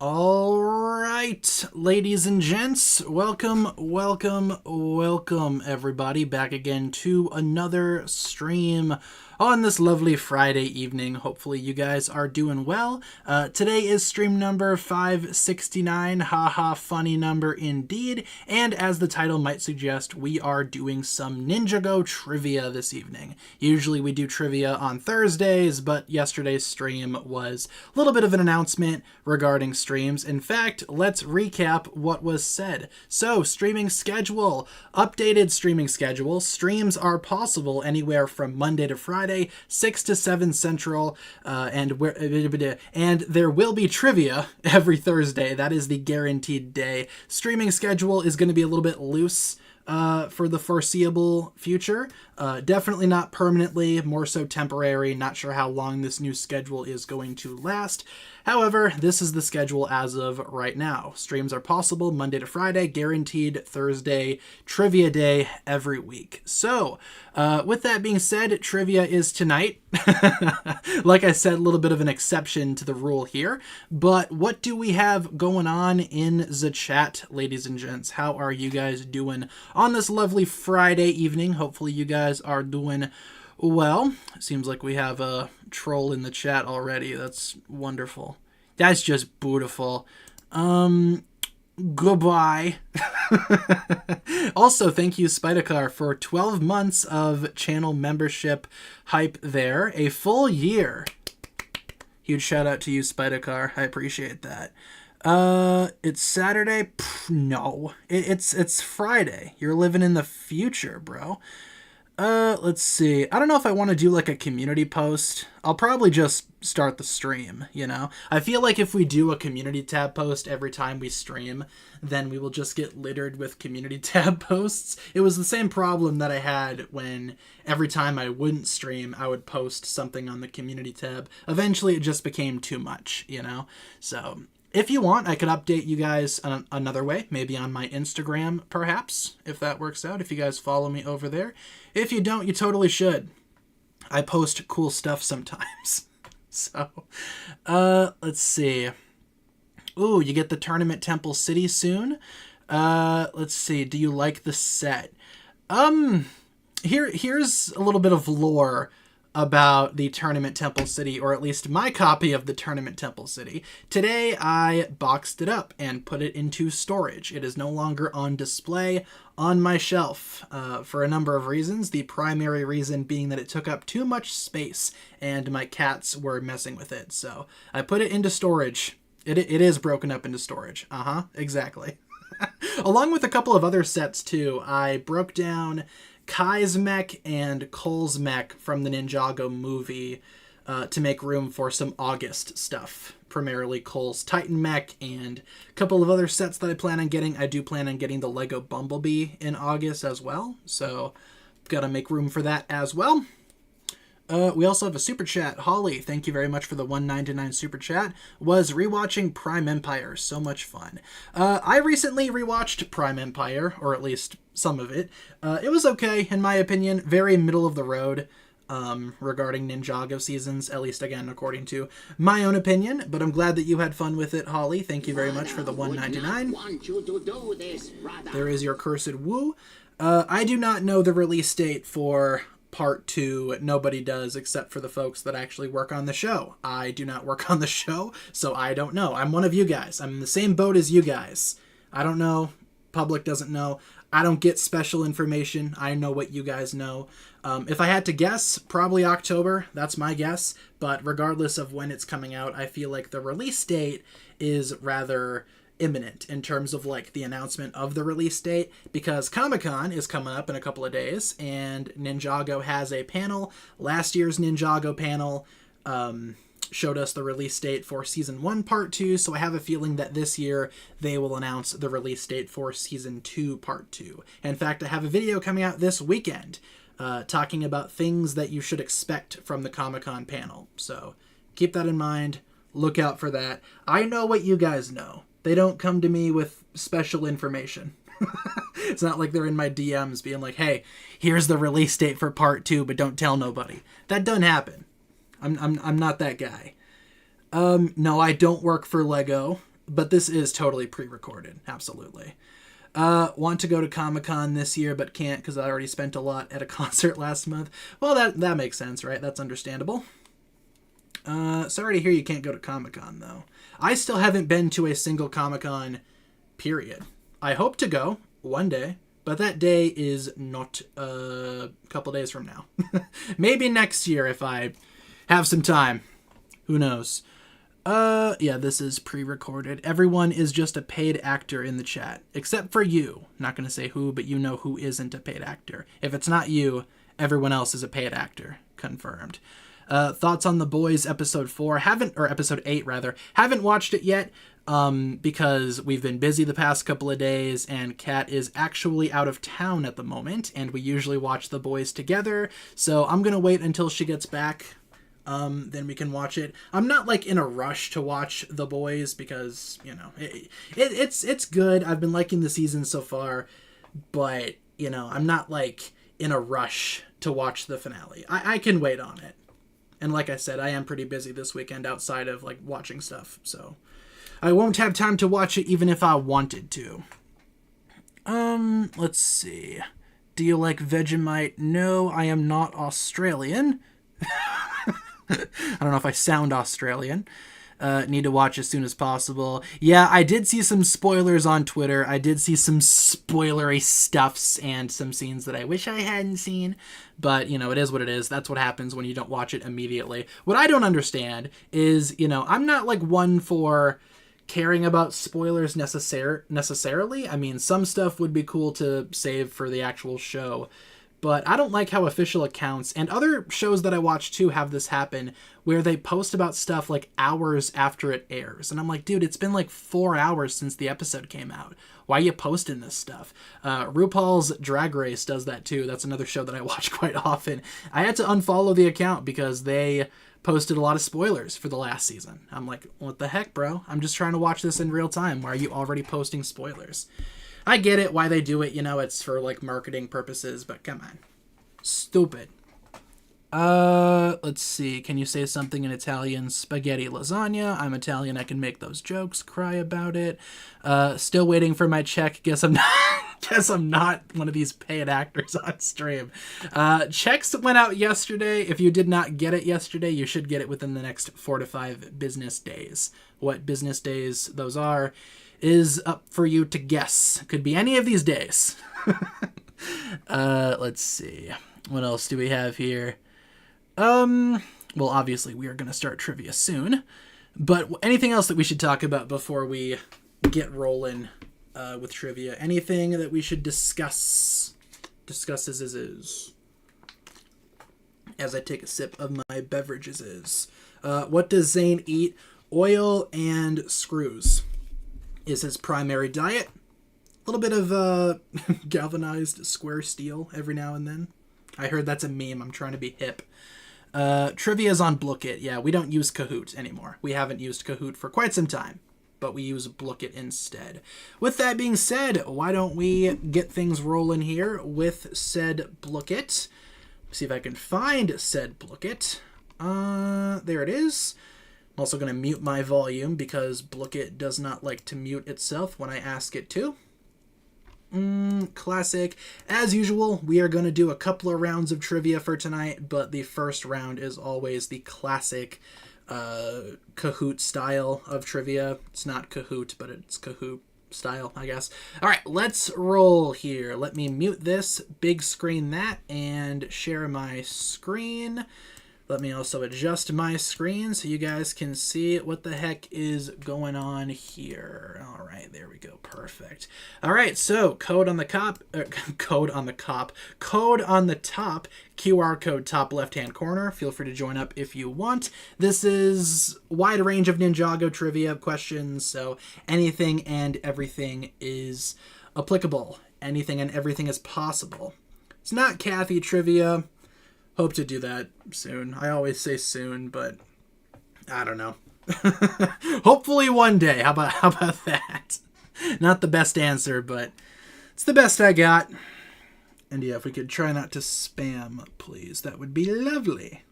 All right, ladies and gents, welcome everybody back again to another stream on this lovely Friday evening. Hopefully you guys are doing well. Today is stream number 569, haha, funny number indeed, and as the title might suggest, we are doing some Ninjago trivia this evening. Usually we do trivia on Thursdays, but yesterday's stream was a little bit of an announcement regarding streams. In fact, let's recap what was said. So, streaming schedule, updated streaming schedule. Streams are possible anywhere from Monday to Friday, 6 to 7 Central, and there will be trivia every Thursday. That is the guaranteed day. Streaming schedule is going to be a little bit loose for the foreseeable future. Definitely not permanently, more so temporary. Not sure how long this new schedule is going to last. However, this is the schedule as of right now. Streams are possible Monday to Friday, guaranteed Thursday, trivia day every week. So, with that being said, trivia is tonight. Like I said, a little bit of an exception to the rule here. But what do we have going on in the chat, ladies and gents? How are you guys doing on this lovely Friday evening? Hopefully you guys are doing well. Seems like we have a troll in the chat already. That's wonderful. That's just beautiful. Goodbye. Also, thank you, Spidercar, for 12 months of channel membership hype there. A full year. Huge shout out to you, Spidercar. I appreciate that. It's Saturday? Pff, no. It's Friday. You're living in the future, bro. Let's see. I don't know if I want to do like a community post. I'll probably just start the stream, you know? I feel like if we do a community tab post every time we stream, then we will just get littered with community tab posts. It was the same problem that I had when every time I wouldn't stream, I would post something on the community tab. Eventually it just became too much, you know? So if you want, I could update you guys another way, maybe on my Instagram, perhaps, if that works out, if you guys follow me over there. If you don't, you totally should. I post cool stuff sometimes. So, let's see. Ooh, you get the tournament Temple City soon. Let's see. Do you like the set? Here's a little bit of lore about the Tournament Temple City, or at least my copy of the Tournament Temple City. Today, I boxed it up and put it into storage. It is no longer on display on my shelf for a number of reasons. The primary reason being that it took up too much space and my cats were messing with it. So I put it into storage. It is broken up into storage. Exactly. Along with a couple of other sets too. I broke down Kai's mech and Cole's mech from the Ninjago movie to make room for some August stuff. Primarily Cole's Titan mech and a couple of other sets that I plan on getting. I do plan on getting the Lego Bumblebee in August as well, so gotta make room for that as well. We also have a super chat. Holly, thank you very much for the $1.99 super chat. Was rewatching Prime Empire. So much fun. I recently rewatched Prime Empire, or at least some of it. It was okay, in my opinion. Very middle of the road regarding Ninjago seasons, at least, again, according to my own opinion. But I'm glad that you had fun with it, Holly. Thank you very much for the $1.99. There is your cursed woo. I do not know the release date for Part 2. Nobody does, except for the folks that actually work on the show. I do not work on the show, so I don't know. I'm one of you guys. I'm in the same boat as you guys. I don't know. Public doesn't know. I don't get special information. I know what you guys know. If I had to guess, probably October. That's my guess. But regardless of when it's coming out, I feel like the release date is rather imminent in terms of like the announcement of the release date, because Comic-Con is coming up in a couple of days and Ninjago has a panel. Last year's Ninjago panel showed us the release date for Season 1 Part 2, so I have a feeling that this year they will announce the release date for Season 2 Part 2. In fact, I have a video coming out this weekend talking about things that you should expect from the Comic-Con panel, so keep that in mind. Look out for that. I know what you guys know. They don't come to me with special information. It's not like they're in my DMs being like, hey, here's the release date for Part 2, but don't tell nobody. That doesn't happen. I'm not that guy. No, I don't work for Lego, but this is totally pre-recorded. Absolutely. Want to go to Comic-Con this year, but can't because I already spent a lot at a concert last month. Well, that makes sense, right? That's understandable. Sorry to hear you can't go to Comic-Con, though. I still haven't been to a single Comic-Con, period. I hope to go one day, but that day is not a couple days from now. Maybe next year if I have some time. Who knows? Yeah, this is pre-recorded. Everyone is just a paid actor in the chat, except for you. Not going to say who, but you know who isn't a paid actor. If it's not you, everyone else is a paid actor. Confirmed. Thoughts on The Boys episode 4? Episode 8 rather. Haven't watched it yet because we've been busy the past couple of days and Kat is actually out of town at the moment and we usually watch The Boys together. So I'm going to wait until she gets back. Then we can watch it. I'm not like in a rush to watch The Boys because, you know, it's good. I've been liking the season so far, but, you know, I'm not like in a rush to watch the finale. I can wait on it. And like I said, I am pretty busy this weekend outside of like watching stuff, so I won't have time to watch it even if I wanted to. Let's see. Do you like Vegemite? No, I am not Australian. I don't know if I sound Australian. Need to watch as soon as possible. Yeah, I did see some spoilers on Twitter. I did see some spoilery stuffs and some scenes that I wish I hadn't seen. But, you know, it is what it is. That's what happens when you don't watch it immediately. What I don't understand is, you know, I'm not like one for caring about spoilers necessarily. I mean, some stuff would be cool to save for the actual show, but I don't like how official accounts and other shows that I watch too have this happen where they post about stuff like hours after it airs. And I'm like, dude, it's been like 4 hours since the episode came out. Why are you posting this stuff? RuPaul's Drag Race does that too. That's another show that I watch quite often. I had to unfollow the account because they posted a lot of spoilers for the last season. I'm like, what the heck, bro? I'm just trying to watch this in real time. Why are you already posting spoilers? I get it, why they do it, you know, it's for like marketing purposes, but come on. Stupid. Let's see. Can you say something in Italian? Spaghetti lasagna. I'm Italian. I can make those jokes. Cry about it. Still waiting for my check. Guess I'm not. Guess I'm not one of these paid actors on stream. Checks went out yesterday. If you did not get it yesterday, you should get it within the next 4 to 5 business days. What business days those are is up for you to guess. Could be any of these days. Let's see. What else do we have here? Well, obviously we are going to start trivia soon, but anything else that we should talk about before we get rolling with trivia? Anything that we should discuss? Discuss as I take a sip of my beverages. What does Zane eat? Oil and screws is his primary diet. A little bit of galvanized square steel every now and then. I heard that's a meme. I'm trying to be hip. Trivia's on Blookit. Yeah, we don't use Kahoot anymore. We haven't used Kahoot for quite some time, but we use Blookit instead. With that being said, why don't we get things rolling here with said Blookit. See if I can find said Blookit. There it is. I'm also going to mute my volume because Blookit does not like to mute itself when I ask it to. Classic. As usual, we are going to do a couple of rounds of trivia for tonight, but the first round is always the classic Kahoot style of trivia. It's not Kahoot, but it's Kahoot style, I guess. All right, let's roll here. Let me mute this, big screen that, and share my screen. Let me also adjust my screen so you guys can see what the heck is going on here. All right, there we go. Perfect. All right, so code on the top, QR code top left-hand corner. Feel free to join up if you want. This is a wide range of Ninjago trivia questions, so anything and everything is applicable. Anything and everything is possible. It's not Kathy trivia. Hope to do that soon. I always say soon, but I don't know. Hopefully one day. How about that? Not the best answer, but it's the best I got. And yeah, if we could try not to spam, please, that would be lovely.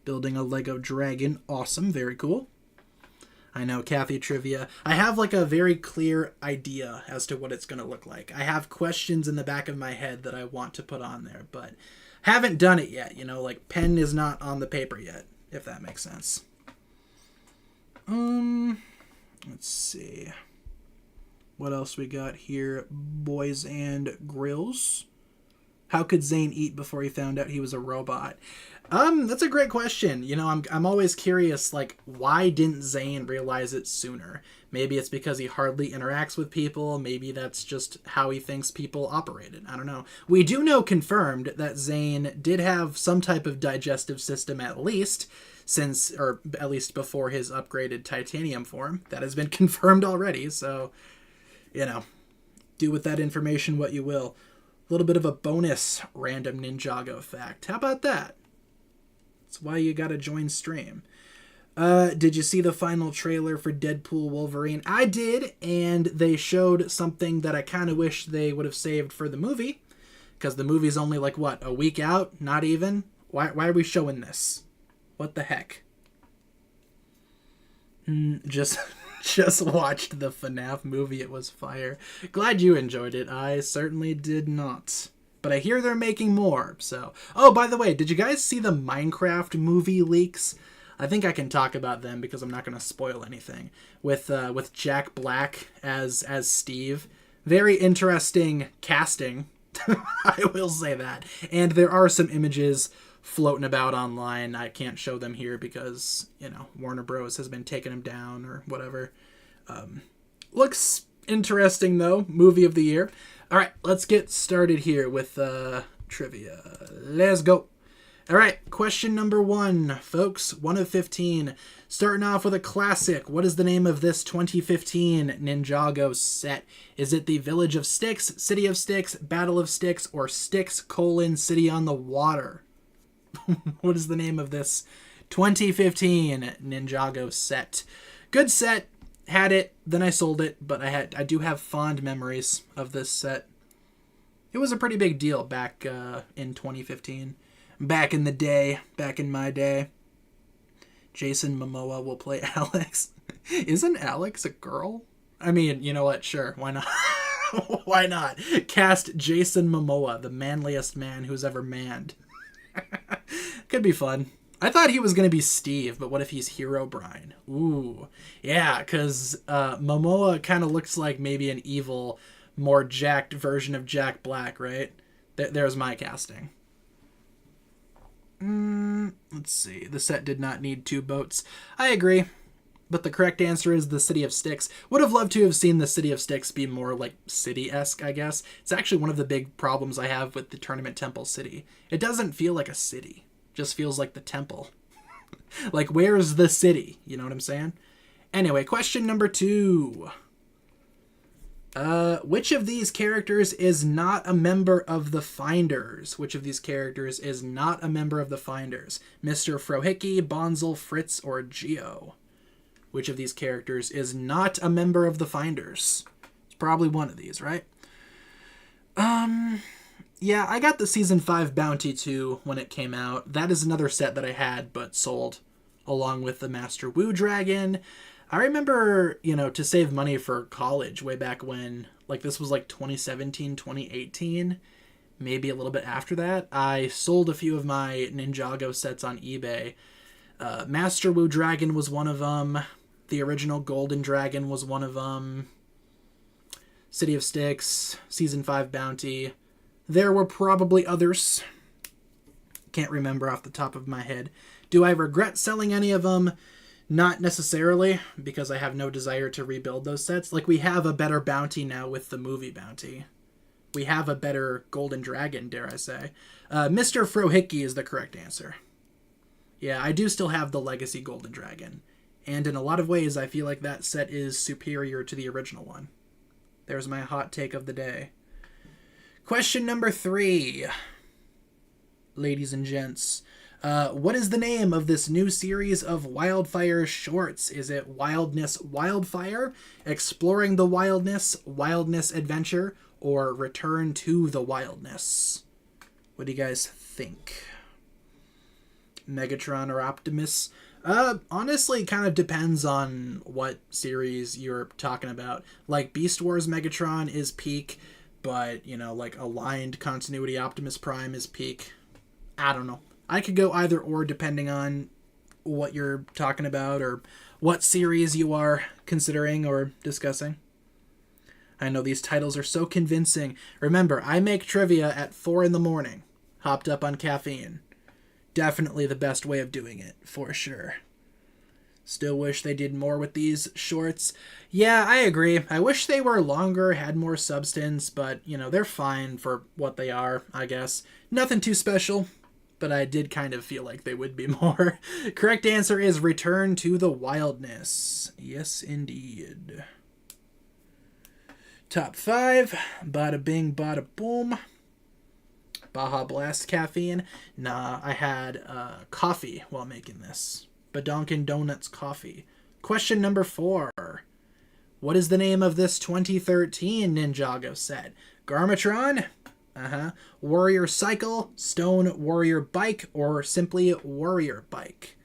Building a Lego dragon. Awesome. Very cool. I know, Kathy trivia. I have like a very clear idea as to what it's going to look like. I have questions in the back of my head that I want to put on there, but haven't done it yet, you know, like pen is not on the paper yet, if that makes sense. Let's see. What else we got here? Boys and grills. How could Zane eat before he found out he was a robot? That's a great question. You know, I'm always curious, like, why didn't Zane realize it sooner? Maybe it's because he hardly interacts with people. Maybe that's just how he thinks people operated. I don't know. We do know confirmed that Zane did have some type of digestive system at least, or at least before his upgraded titanium form. That has been confirmed already, so, you know, do with that information what you will. A little bit of a bonus random Ninjago fact. How about that? That's why you gotta join stream. Did you see the final trailer for Deadpool Wolverine? I did, and they showed something that I kind of wish they would have saved for the movie, because the movie's only like, what, a week out? Not even? Why are we showing this? What the heck? Just watched the FNAF movie. It was fire. Glad you enjoyed it. I certainly did not. But I hear they're making more, so. Oh, by the way, did you guys see the Minecraft movie leaks? I think I can talk about them because I'm not going to spoil anything. With Jack Black as Steve, very interesting casting. I will say that. And there are some images floating about online. I can't show them here because, you know, Warner Bros. Has been taking them down or whatever. Looks interesting, though. Movie of the year. All right, let's get started here with trivia. Let's go. All right, question number 1, folks. 1 of 15. Starting off with a classic. What is the name of this 2015 Ninjago set? Is it the Village of Styx, City of Styx, Battle of Styx, or Styx, City on the Water? What is the name of this 2015 Ninjago set? Good set. Had it, then I sold it, but I do have fond memories of this set. It was a pretty big deal back in 2015. Back in the day, back in my day. Jason Momoa will play Alex. Isn't Alex a girl? I mean, you know what? Sure, why not? Why not? Cast Jason Momoa, the manliest man who's ever manned. Could be fun. I thought he was going to be Steve, but what if he's Herobrine? Ooh. Yeah, because Momoa kind of looks like maybe an evil, more jacked version of Jack Black, right? There's my casting. Let's see. The set did not need 2 boats. I agree. But the correct answer is the City of Styx. Would have loved to have seen the City of Styx be more like city-esque, I guess. It's actually one of the big problems I have with the Tournament Temple City. It doesn't feel like a city. It just feels like the temple. Like, where's the city? You know what I'm saying? Anyway, question number 2. Which of these characters is not a member of the Finders? Which of these characters is not a member of the Finders? Mr. Frohicke, Bonzel, Fritz, or Geo? Which of these characters is not a member of the Finders? It's probably one of these, right? Yeah, I got the Season 5 Bounty 2 when it came out. That is another set that I had but sold, along with the Master Wu Dragon. I remember, you know, to save money for college way back when, like this was like 2017, 2018, maybe a little bit after that, I sold a few of my Ninjago sets on eBay. Master Wu Dragon was one of them. The original Golden Dragon was one of them. City of Styx, Season 5 Bounty. There were probably others. Can't remember off the top of my head. Do I regret selling any of them? Not necessarily, because I have no desire to rebuild those sets. Like, we have a better bounty now with the movie bounty. We have a better Golden Dragon, dare I say. Mr. Frohicke is the correct answer. Yeah, I do still have the Legacy Golden Dragon. And in a lot of ways, I feel like that set is superior to the original one. There's my hot take of the day. Question number 3. Ladies and gents. What is the name of this new series of Wildfire shorts? Is it Wildness Wildfire, Exploring the Wildness, Wildness Adventure, or Return to the Wildness? What do you guys think? Megatron or Optimus? Honestly, kind of depends on what series you're talking about. Like, Beast Wars Megatron is peak, but, you know, like, Aligned Continuity Optimus Prime is peak. I don't know. I could go either or depending on what you're talking about or what series you are considering or discussing. I know these titles are so convincing. Remember, I make trivia at 4 a.m, hopped up on caffeine. Definitely the best way of doing it, for sure. Still wish they did more with these shorts. Yeah, I agree. I wish they were longer, had more substance, but, you know, they're fine for what they are, I guess. Nothing too special. But I did kind of feel like they would be more. Correct answer is Return to the Wildness. Yes, indeed. Top 5. Bada bing, bada boom. Baja Blast caffeine. Nah, I had coffee while making this. Badonkin Donuts coffee. Question number 4. What is the name of this 2013 Ninjago set? Garmatron? Warrior Cycle, Stone Warrior Bike, or simply Warrior Bike.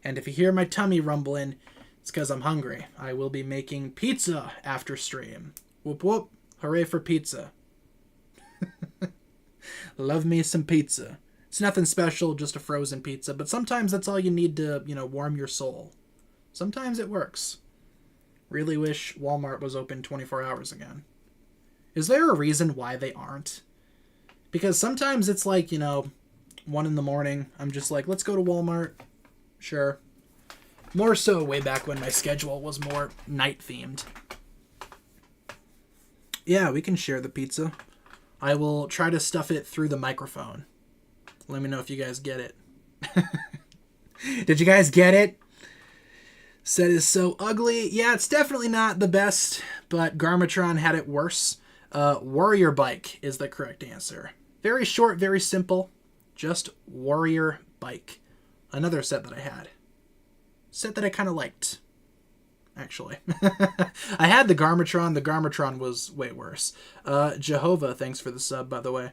And if you hear my tummy rumbling, it's because I'm hungry. I will be making pizza after stream. Whoop whoop. Hooray for pizza. Love me some pizza. It's nothing special, just a frozen pizza, but sometimes that's all you need to, warm your soul. Sometimes it works. Really wish Walmart was open 24 hours again. Is there a reason why they aren't? Because sometimes it's like, 1 in the morning. I'm just like, let's go to Walmart. Sure. More so way back when my schedule was more night-themed. Yeah, we can share the pizza. I will try to stuff it through the microphone. Let me know if you guys get it. Did you guys get it? Set is so ugly. Yeah, it's definitely not the best, but Garmatron had it worse. Warrior Bike is the correct answer. Very short, very simple. Just Warrior Bike. Another set that I had. Set that I kind of liked, actually. I had the Garmatron. The Garmatron was way worse. Jehovah, thanks for the sub, by the way.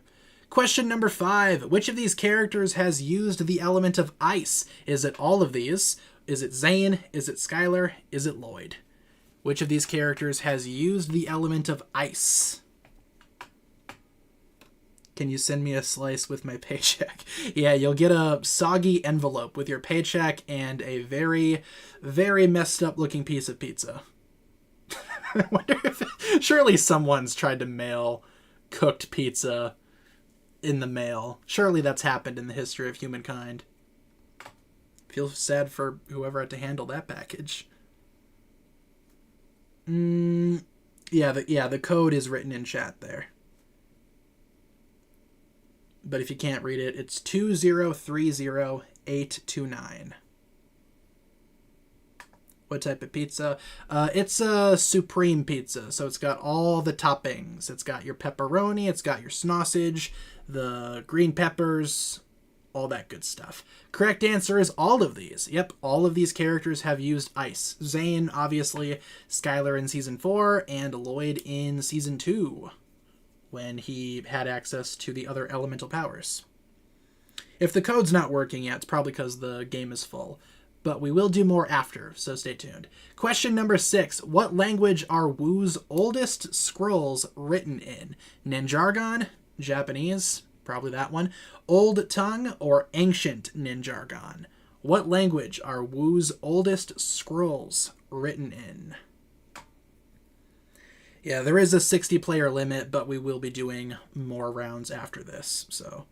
Question number 5. Which of these characters has used the element of ice? Is it all of these? Is it Zane? Is it Skylar? Is it Lloyd? Which of these characters has used the element of ice? Can you send me a slice with my paycheck? Yeah, you'll get a soggy envelope with your paycheck and a very, very messed up looking piece of pizza. I wonder if surely someone's tried to mail cooked pizza in the mail. Surely that's happened in the history of humankind. Feel sad for whoever had to handle that package. Yeah, the code is written in chat there. But if you can't read it, it's 2030829. What type of pizza? It's a supreme pizza, so it's got all the toppings. It's got your pepperoni, it's got your sausage, the green peppers, all that good stuff. Correct answer is all of these. Yep, all of these characters have used ice. Zane, obviously, Skylar in Season 4, and Lloyd in Season 2, when he had access to the other elemental powers. If the code's not working yet, it's probably because the game is full. But we will do more after, so stay tuned. Question number 6. What language are Wu's oldest scrolls written in? Ninjago, Japanese, probably that one, Old Tongue, or Ancient Ninjago? What language are Wu's oldest scrolls written in? Yeah, there is a 60-player limit, but we will be doing more rounds after this. So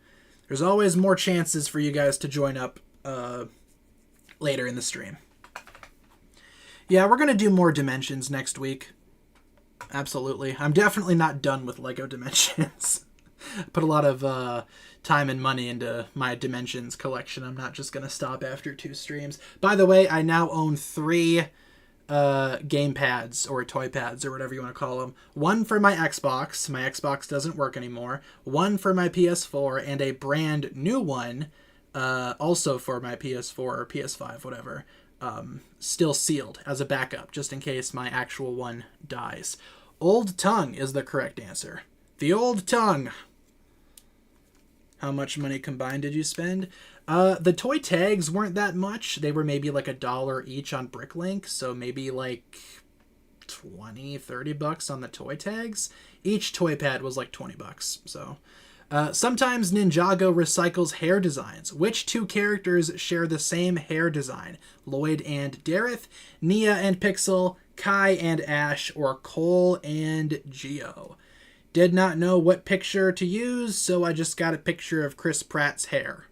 there's always more chances for you guys to join up later in the stream. Yeah, we're going to do more Dimensions next week. Absolutely. I'm definitely not done with LEGO Dimensions. Put a lot of time and money into my Dimensions collection. I'm not just going to stop after 2 streams. By the way, I now own 3 game pads or toy pads or whatever you want to call them. One for my Xbox. My Xbox doesn't work anymore. One for my PS4 and a brand new one also for my PS4 or PS5, whatever. Still sealed as a backup just in case my actual one dies. Old Tongue is the correct answer. The Old Tongue. How much money combined did you spend? The toy tags weren't that much. They were maybe like $1 each on Bricklink, so maybe like 20, 30 bucks on the toy tags. Each toy pad was like 20 bucks. So sometimes Ninjago recycles hair designs. Which 2 characters share the same hair design? Lloyd and Dareth, Nia and Pixel, Kai and Ash, or Cole and Geo? Did not know what picture to use, so I just got a picture of Chris Pratt's hair.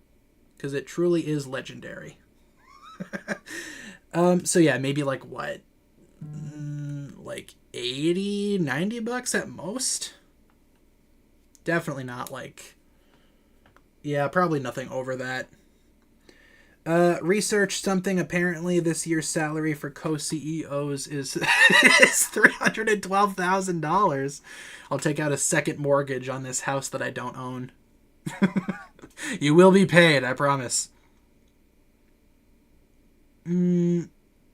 Because it truly is legendary. So yeah, maybe like what? Like 80, 90 bucks at most? Definitely not like... Yeah, probably nothing over that. Research something. Apparently this year's salary for co-CEOs is $312,000. I'll take out a second mortgage on this house that I don't own. You will be paid, I promise.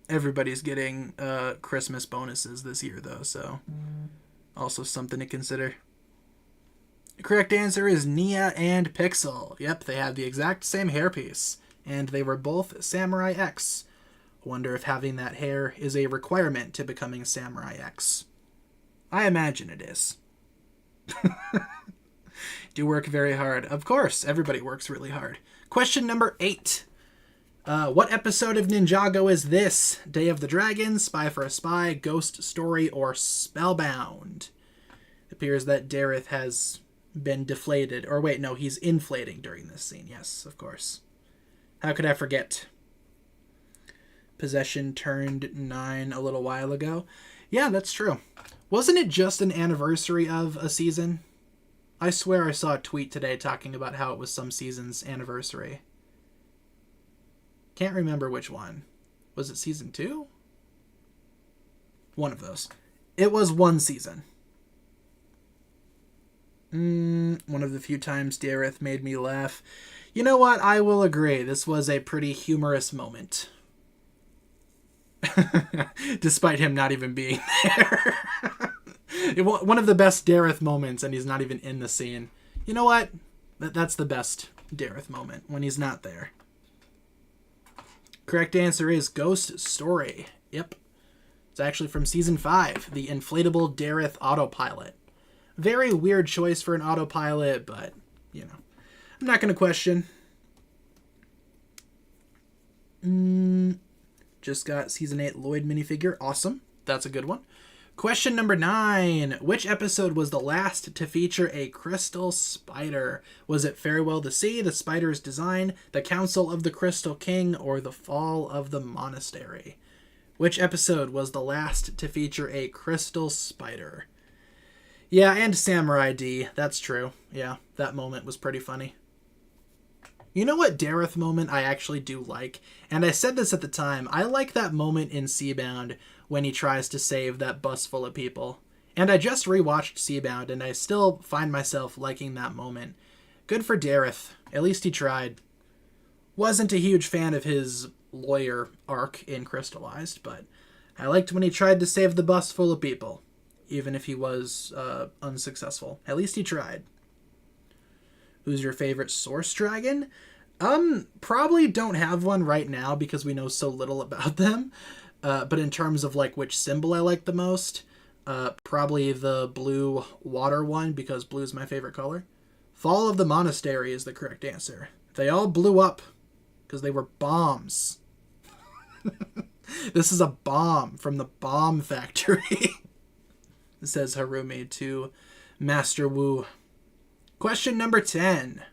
Everybody's getting Christmas bonuses this year, though, so also something to consider. The correct answer is Nia and Pixel. Yep, they have the exact same hairpiece, and they were both Samurai X. Wonder if having that hair is a requirement to becoming Samurai X. I imagine it is. Do work very hard. Of course, everybody works really hard. Question number 8. What episode of Ninjago is this? Day of the Dragon, Spy for a Spy, Ghost Story, or Spellbound? It appears that Dareth has been deflated. Or wait, no, he's inflating during this scene. Yes, of course. How could I forget? Possession turned 9 a little while ago. Yeah, that's true. Wasn't it just an anniversary of a season? I swear I saw a tweet today talking about how it was some season's anniversary. Can't remember which one. Was it season 2? One of those. It was one season. One of the few times Dareth made me laugh. You know what? I will agree. This was a pretty humorous moment. Despite him not even being there. One of the best Dareth moments, and he's not even in the scene. You know what? That's the best Dareth moment, when he's not there. Correct answer is Ghost Story. Yep. It's actually from Season 5, the inflatable Dareth autopilot. Very weird choice for an autopilot, but, you know. I'm not going to question. Just got Season 8 Lloyd minifigure. Awesome. That's a good one. Question number 9. Which episode was the last to feature a crystal spider? Was it Farewell to Sea, The Spider's Design, The Council of the Crystal King, or The Fall of the Monastery? Which episode was the last to feature a crystal spider? Yeah, and Samurai D. That's true. Yeah, that moment was pretty funny. You know what Dareth moment I actually do like? And I said this at the time. I like that moment in Seabound when he tries to save that bus full of people. And I just rewatched Seabound, and I still find myself liking that moment. Good for Dareth. At least he tried. Wasn't a huge fan of his lawyer arc in Crystallized, but I liked when he tried to save the bus full of people. Even if he was unsuccessful. At least he tried. Who's your favorite source dragon? Probably don't have one right now because we know so little about them. But in terms of like which symbol I like the most, probably the blue water one because blue is my favorite color. Fall of the Monastery is the correct answer. They all blew up because they were bombs. This is a bomb from the bomb factory. Says Harumi to Master Wu. Question number 10.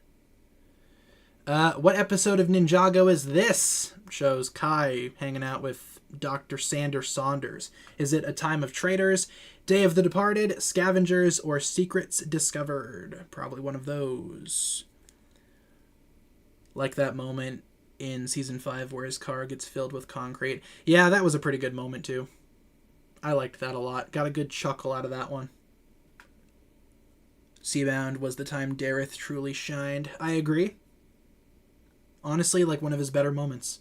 What episode of Ninjago is this? Shows Kai hanging out with Dr. Sander Saunders. Is it A Time of Traitors, Day of the Departed, Scavengers, or Secrets Discovered? Probably one of those. Like that moment in Season 5 where his car gets filled with concrete. Yeah, that was a pretty good moment too. I liked that a lot. Got a good chuckle out of that one. Seabound was the time Dareth truly shined. I agree. Honestly, like one of his better moments.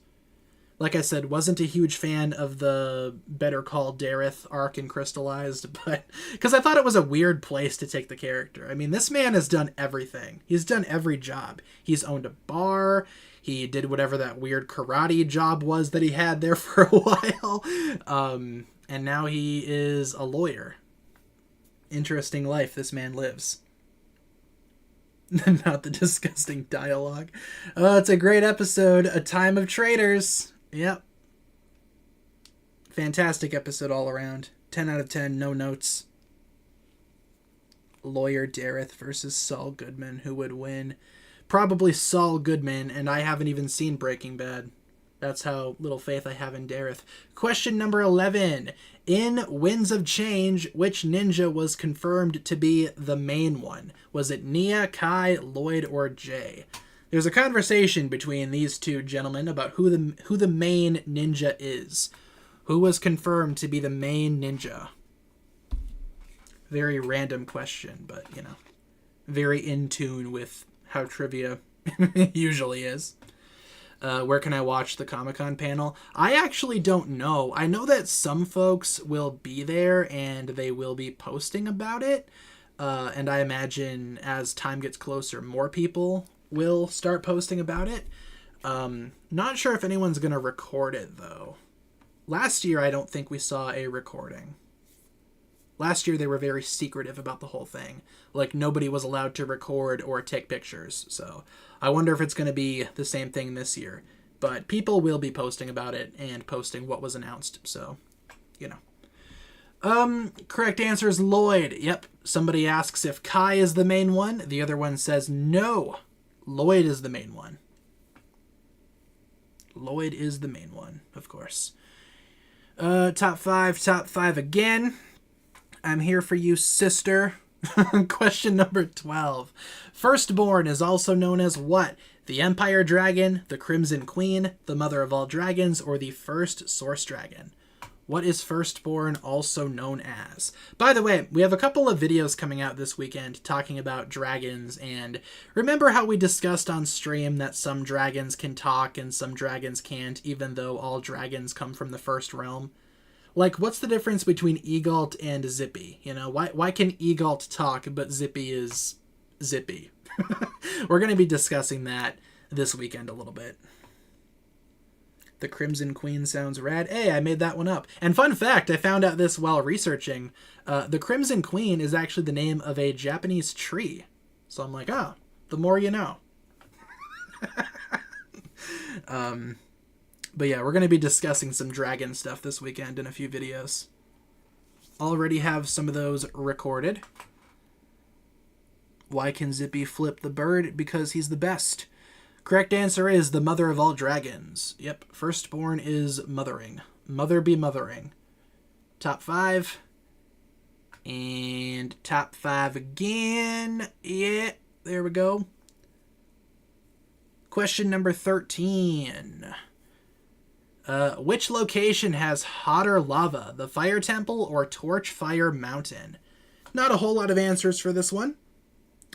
Like I said, wasn't a huge fan of the Better Call Dareth arc in Crystallized, but because I thought it was a weird place to take the character. I mean, this man has done everything. He's done every job. He's owned a bar. He did whatever that weird karate job was that he had there for a while. And now he is a lawyer. Interesting life this man lives. Not the disgusting dialogue. Oh, it's a great episode. A Time of Traitors. Yep. Fantastic episode all around. 10 out of 10, no notes. Lawyer Dareth versus Saul Goodman. Who would win? Probably Saul Goodman, and I haven't even seen Breaking Bad. That's how little faith I have in Dareth. Question number 11. In Winds of Change, which ninja was confirmed to be the main one? Was it Nia, Kai, Lloyd, or Jay? There's a conversation between these two gentlemen about who the main ninja is. Who was confirmed to be the main ninja? Very random question, but, you know, very in tune with how trivia usually is. Where can I watch the Comic-Con panel? I actually don't know. I know that some folks will be there and they will be posting about it. And I imagine as time gets closer, more people will start posting about it. Not sure if anyone's going to record it, though. Last year, I don't think we saw a recording. Last year they were very secretive about the whole thing. Like, nobody was allowed to record or take pictures. So I wonder if it's going to be the same thing this year. But people will be posting about it and posting what was announced. So, you know. Correct answer is Lloyd. Yep. Somebody asks if Kai is the main one. The other one says no. Lloyd is the main one. Lloyd is the main one, of course. Top five again. I'm here for you, sister. Question number 12. Firstborn is also known as what? The Empire Dragon, the Crimson Queen, the Mother of all Dragons, or the first Source Dragon? What is Firstborn also known as? By the way, we have a couple of videos coming out this weekend talking about dragons, and remember how we discussed on stream that some dragons can talk and some dragons can't, even though all dragons come from the first realm? Like, what's the difference between Egalt and Zippy? You know, why can Egalt talk, but Zippy is Zippy? We're going to be discussing that this weekend a little bit. The Crimson Queen sounds rad. Hey, I made that one up. And fun fact, I found out this while researching. The Crimson Queen is actually the name of a Japanese tree. So I'm like, oh, the more you know. But yeah, we're going to be discussing some dragon stuff this weekend in a few videos. Already have some of those recorded. Why can Zippy flip the bird? Because he's the best. Correct answer is the mother of all dragons. Yep, firstborn is mothering. Mother be mothering. Top 5. And top 5 again. Yeah, there we go. Question number 13. Which location has hotter lava? The Fire Temple or Torchfire Mountain? Not a whole lot of answers for this one.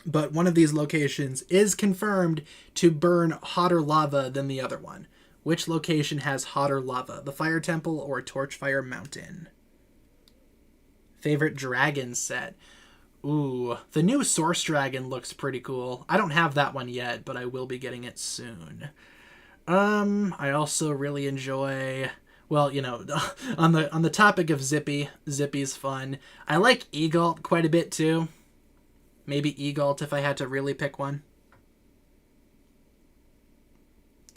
But one of these locations is confirmed to burn hotter lava than the other one. Which location has hotter lava? The Fire Temple or Torchfire Mountain? Favorite dragon set? Ooh, the new Source Dragon looks pretty cool. I don't have that one yet, but I will be getting it soon. I also really enjoy... Well, you know, on the topic of Zippy, Zippy's fun. I like Egalt quite a bit too. Maybe Egalt if I had to really pick one.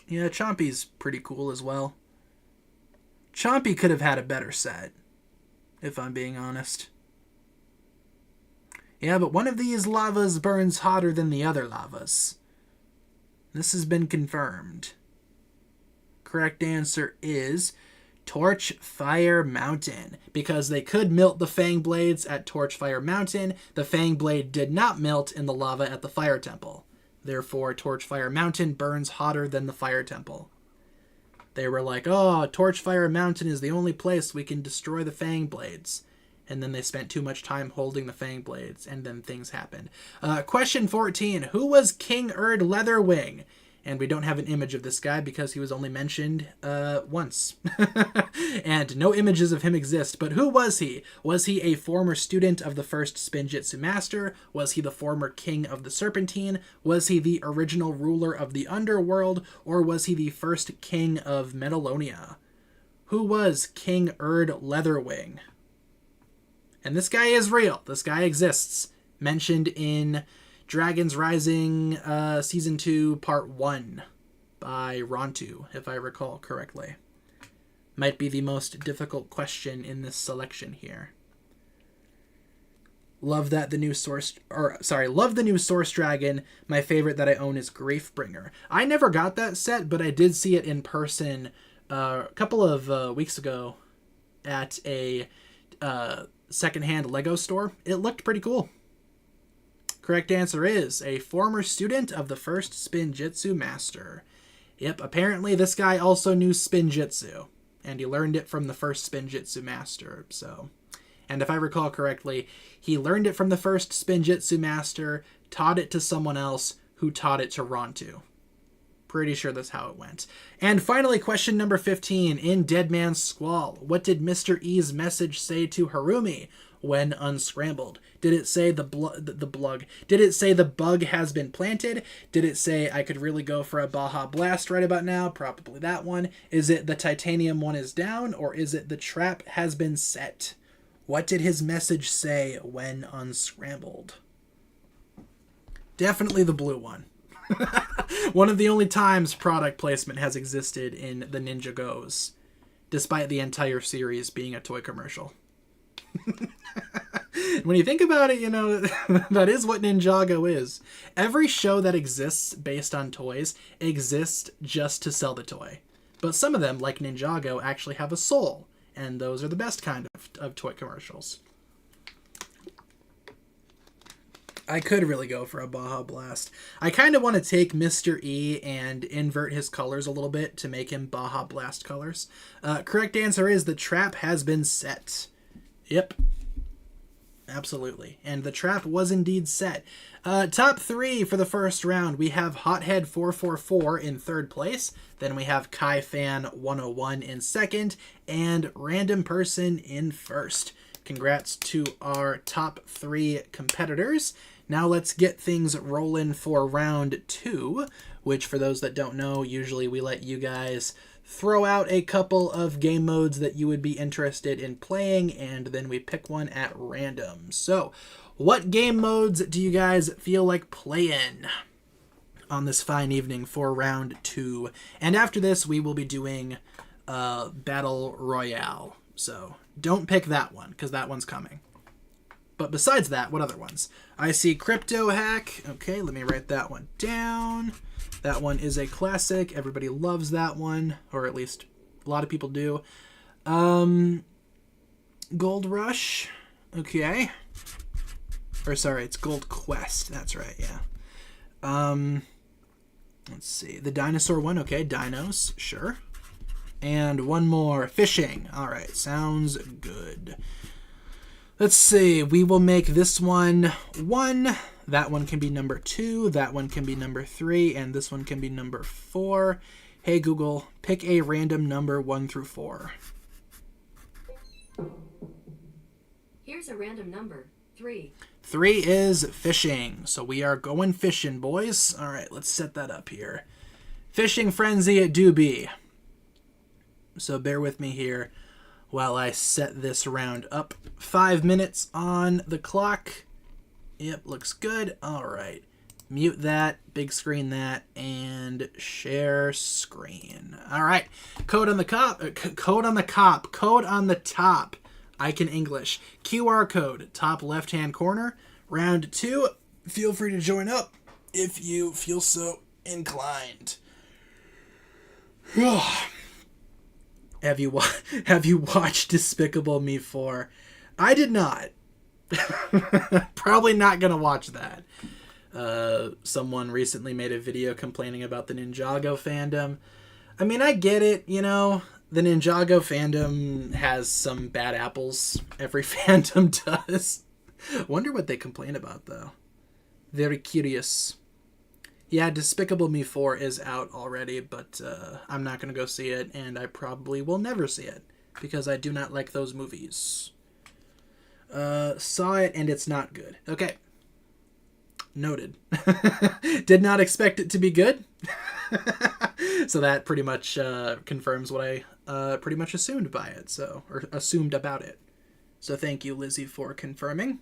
Yeah, Chompy's pretty cool as well. Chompy could have had a better set, if I'm being honest. Yeah, but one of these lavas burns hotter than the other lavas. This has been confirmed. Correct answer is Torchfire Mountain, because they could melt the Fang Blades at Torchfire Mountain. The Fang Blade did not melt in the lava at the Fire Temple. Therefore, Torchfire Mountain burns hotter than the Fire Temple. They were like, oh, Torchfire Mountain is the only place we can destroy the Fang Blades. And then they spent too much time holding the Fang Blades, and then things happened. Question 14. Who was King Erd Leatherwing? And we don't have an image of this guy because he was only mentioned once. And no images of him exist. But who was he? Was he a former student of the first Spinjitzu Master? Was he the former king of the Serpentine? Was he the original ruler of the Underworld? Or was he the first king of Metalonia? Who was King Erd Leatherwing? And this guy is real. This guy exists. Mentioned in Dragons Rising Season 2 Part 1 by Rontu, if I recall correctly. Might be the most difficult question in this selection here. Love the new Source Dragon. My favorite that I own is Griefbringer. I never got that set, but I did see it in person a couple of weeks ago at a secondhand Lego store. It looked pretty cool. Correct answer is a former student of the first Spinjitzu Master. Yep, apparently this guy also knew Spinjitzu, and he learned it from the first Spinjitzu Master, so... And if I recall correctly, he learned it from the first Spinjitzu Master, taught it to someone else, who taught it to Rontu. Pretty sure that's how it went. And finally, question number 15. In Dead Man's Squall, what did Mr. E's message say to Harumi when unscrambled? Did it say Did it say the bug has been planted? Did it say I could really go for a Baja Blast right about now? Probably that one. Is it the titanium one is down? Or is it the trap has been set? What did his message say when unscrambled? Definitely the blue one. One of the only times product placement has existed in the Ninjagos, despite the entire series being a toy commercial. When you think about it, you know, that is what Ninjago is. Every show that exists based on toys exists just to sell the toy. But some of them, like Ninjago, actually have a soul, and those are the best kind of toy commercials. I could really go for a Baja Blast. I kind of want to take Mr. E and invert his colors a little bit to make him Baja Blast colors. Correct answer is the trap has been set. Yep. Absolutely. And the trap was indeed set. Top 3 for the first round. We have Hothead444 in third place. Then we have KaiFan101 in second. And Random Person in first. Congrats to our top 3 competitors. Now let's get things rolling for round 2, which for those that don't know, usually we let you guys throw out a couple of game modes that you would be interested in playing, and then we pick one at random. So, what game modes do you guys feel like playing on this fine evening for round 2? And after this, we will be doing Battle Royale. So, don't pick that one, because that one's coming. But besides that, what other ones? I see Crypto Hack. Okay, let me write that one down. That one is a classic. Everybody loves that one, or at least a lot of people do. Gold Rush. Okay. Or sorry, it's Gold Quest. That's right, yeah. Let's see. The dinosaur one. Okay, dinos. Sure. And one more. Fishing. All right, sounds good. Let's see. We will make this one 1. That one can be number 2. That one can be number 3. And this one can be number 4. Hey, Google, pick a random number 1 through 4. Here's a random number. 3. 3 is fishing. So we are going fishing, boys. All right, let's set that up here. Fishing frenzy it do be. So bear with me here while I set this round up. 5 minutes on the clock. Yep, looks good. All right. Mute that, big screen that, and share screen. All right. Code on the top. I can English. QR code, top left-hand corner. Round 2. Feel free to join up if you feel so inclined. Have you watched Despicable Me 4? I did not. Probably not gonna watch that. Someone recently made a video complaining about the Ninjago fandom. I mean, I get it, you know. The Ninjago fandom has some bad apples. Every fandom does. Wonder what they complain about, though. Very curious. Yeah, Despicable Me 4 is out already, but I'm not going to go see it, and I probably will never see it, because I do not like those movies. Saw it, and it's not good. Okay. Noted. Did not expect it to be good. So that pretty much confirms what I pretty much assumed by it, or assumed about it. So thank you, Lizzie, for confirming.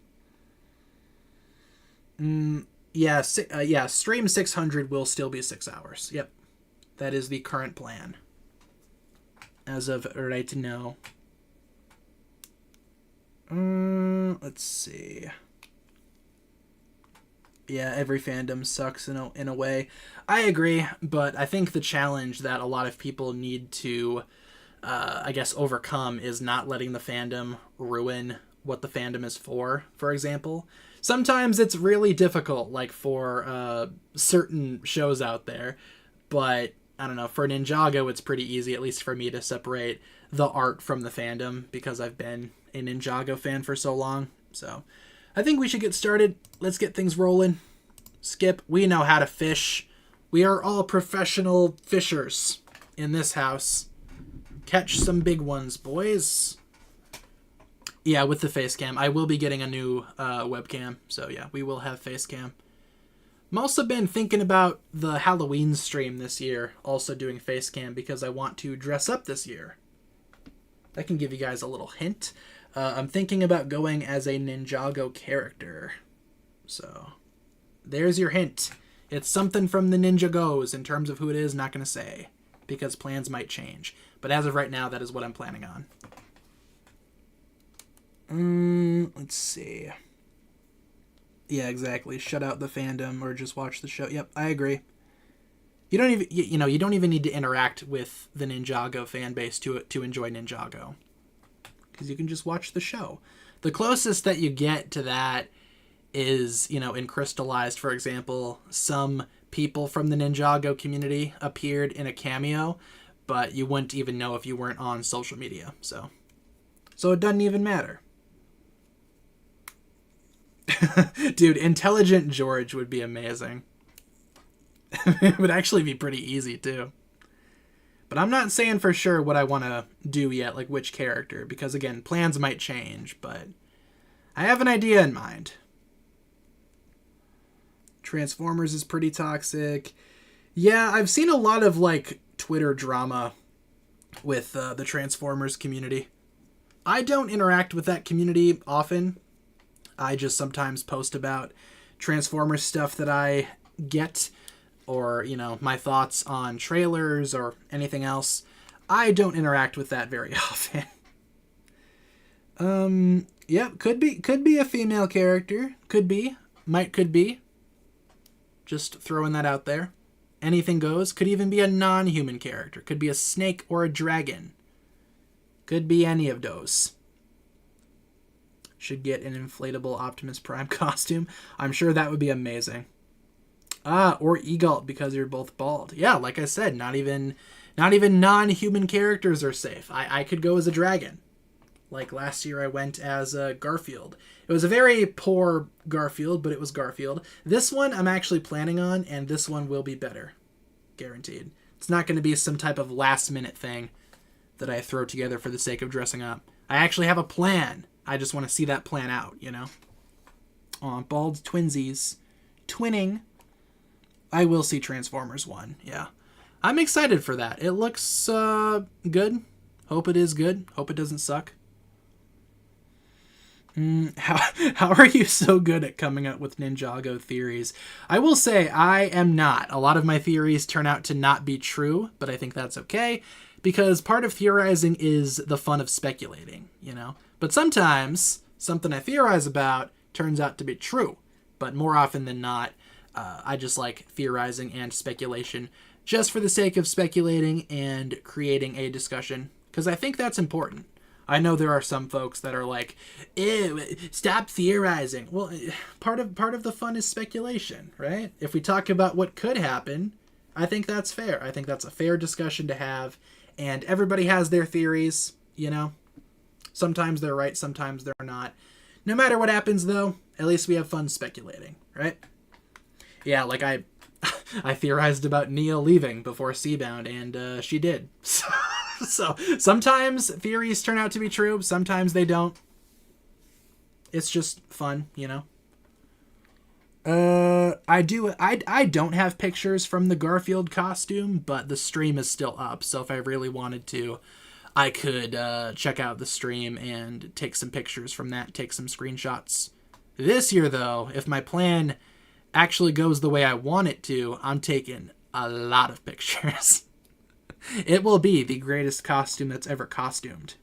Yeah, stream 600 will still be 6 hours. Yep. That is the current plan. As of right now. Let's see. Yeah, every fandom sucks in a way. I agree, but I think the challenge that a lot of people need to, I guess, overcome is not letting the fandom ruin what the fandom is for example. Sometimes it's really difficult, like for certain shows out there, but I don't know, for Ninjago it's pretty easy, at least for me, to separate the art from the fandom because I've been a Ninjago fan for so long. So I think we should get started. Let's get things rolling. Skip, we know how to fish. We are all professional fishers in this house. Catch some big ones, boys. Yeah, with the face cam. I will be getting a new webcam. So yeah, we will have face cam. I'm also been thinking about the Halloween stream this year, also doing face cam because I want to dress up this year. I can give you guys a little hint. I'm thinking about going as a Ninjago character. So, there's your hint. It's something from the Ninjagos. In terms of who it is, not going to say, because plans might change. But as of right now, that is what I'm planning on. Let's see. Yeah, exactly. Shut out the fandom or just watch the show. Yep, I agree. You don't even, you don't even need to interact with the Ninjago fan base to enjoy Ninjago, because you can just watch the show. The closest that you get to that is, in Crystallized, for example, some people from the Ninjago community appeared in a cameo, but you wouldn't even know if you weren't on social media. So it doesn't even matter. Dude, Intelligent George would be amazing. It would actually be pretty easy, too. But I'm not saying for sure what I want to do yet, like which character, because, again, plans might change, but I have an idea in mind. Transformers is pretty toxic. Yeah, I've seen a lot of, like, Twitter drama with the Transformers community. I don't interact with that community often. I just sometimes post about Transformers stuff that I get, or, my thoughts on trailers or anything else. I don't interact with that very often. Yep, could be a female character. Could be. Could be. Just throwing that out there. Anything goes. Could even be a non-human character. Could be a snake or a dragon. Could be any of those. Should get an inflatable Optimus Prime costume. I'm sure that would be amazing. Or Egalt, because you're both bald. Yeah, like I said, not even non-human characters are safe. I could go as a dragon. Like last year I went as Garfield. It was a very poor Garfield, but it was Garfield. This one I'm actually planning on, and this one will be better. Guaranteed. It's not going to be some type of last-minute thing that I throw together for the sake of dressing up. I actually have a plan. I just want to see that plan out, Aw, bald twinsies. Twinning. I will see Transformers 1, yeah. I'm excited for that. It looks good. Hope it is good. Hope it doesn't suck. How are you so good at coming up with Ninjago theories? I will say I am not. A lot of my theories turn out to not be true, but I think that's okay, because part of theorizing is the fun of speculating, But sometimes something I theorize about turns out to be true, but more often than not, I just like theorizing and speculation just for the sake of speculating and creating a discussion, because I think that's important. I know there are some folks that are like, ew, stop theorizing. Well, part of the fun is speculation, right? If we talk about what could happen, I think that's fair. I think that's a fair discussion to have, and everybody has their theories, Sometimes they're right, sometimes they're not. No matter what happens, though, at least we have fun speculating, right? Yeah, like I theorized about Nia leaving before Seabound, and she did. So sometimes theories turn out to be true, sometimes they don't. It's just fun, I don't have pictures from the Garfield costume, but the stream is still up, so if I really wanted to, I could check out the stream and take some pictures from that, take some screenshots. This year, though, if my plan actually goes the way I want it to, I'm taking a lot of pictures. It will be the greatest costume that's ever costumed.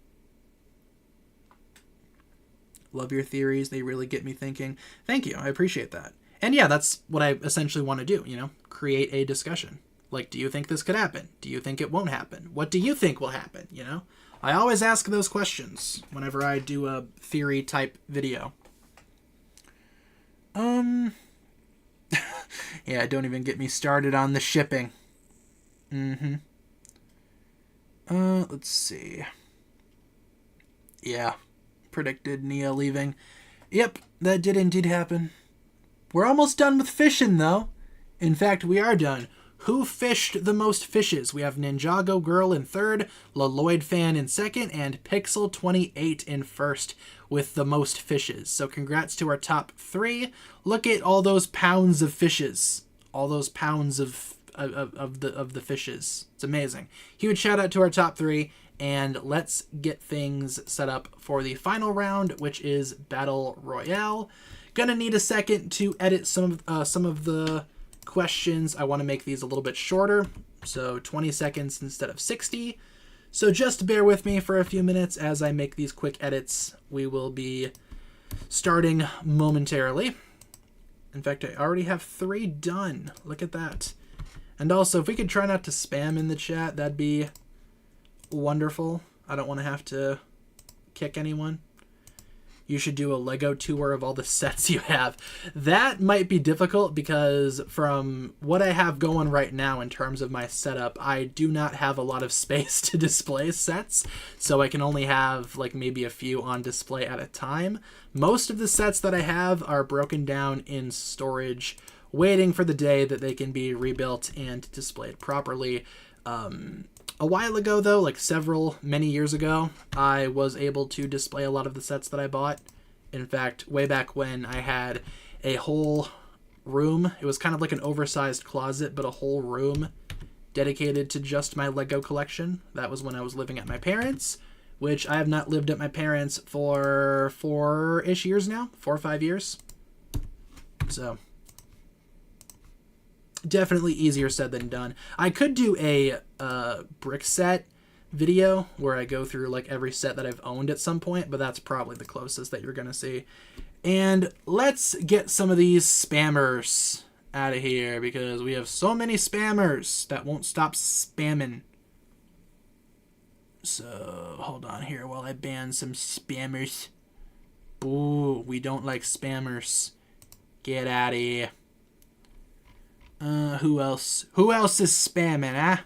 Love your theories. They really get me thinking. Thank you. I appreciate that. And yeah, that's what I essentially want to do, create a discussion. Like, do you think this could happen? Do you think it won't happen? What do you think will happen, I always ask those questions whenever I do a theory type video. Yeah, don't even get me started on the shipping. Let's see. Yeah, predicted Nia leaving. Yep, that did indeed happen. We're almost done with fishing, though. In fact, we are done. Who fished the most fishes? We have Ninjago Girl in third, Lloyd Fan in second, and Pixel28 in first with the most fishes. So congrats to our top three. Look at all those pounds of fishes. All those pounds of the fishes. It's amazing. Huge shout out to our top three. and let's get things set up for the final round, which is Battle Royale. Gonna need a second to edit some of the questions. I want to make these a little bit shorter, so 20 seconds instead of 60. So just bear with me for a few minutes as I make these quick edits. We will be starting momentarily. In fact, I already have 3 done. Look at that. And also, if we could try not to spam in the chat, that'd be wonderful. I don't want to have to kick anyone. You should do a Lego tour of all the sets you have. That might be difficult because from what I have going right now in terms of my setup, I do not have a lot of space to display sets, so I can only have like maybe a few on display at a time. Most of the sets that I have are broken down in storage, waiting for the day that they can be rebuilt and displayed properly. A while ago, though, like many years ago, I was able to display a lot of the sets that I bought. In fact, way back when I had a whole room, it was kind of like an oversized closet, but a whole room dedicated to just my Lego collection. That was when I was living at my parents', which I have not lived at my parents' for 4-ish years now, 4 or 5 years. So definitely easier said than done. I could do a brick set video where I go through like every set that I've owned at some point, but that's probably the closest that you're gonna see. And let's get some of these spammers out of here because we have so many spammers that won't stop spamming. So hold on here while I ban some spammers. Ooh, we don't like spammers. Get out of here. Who else? Who else is spamming, huh?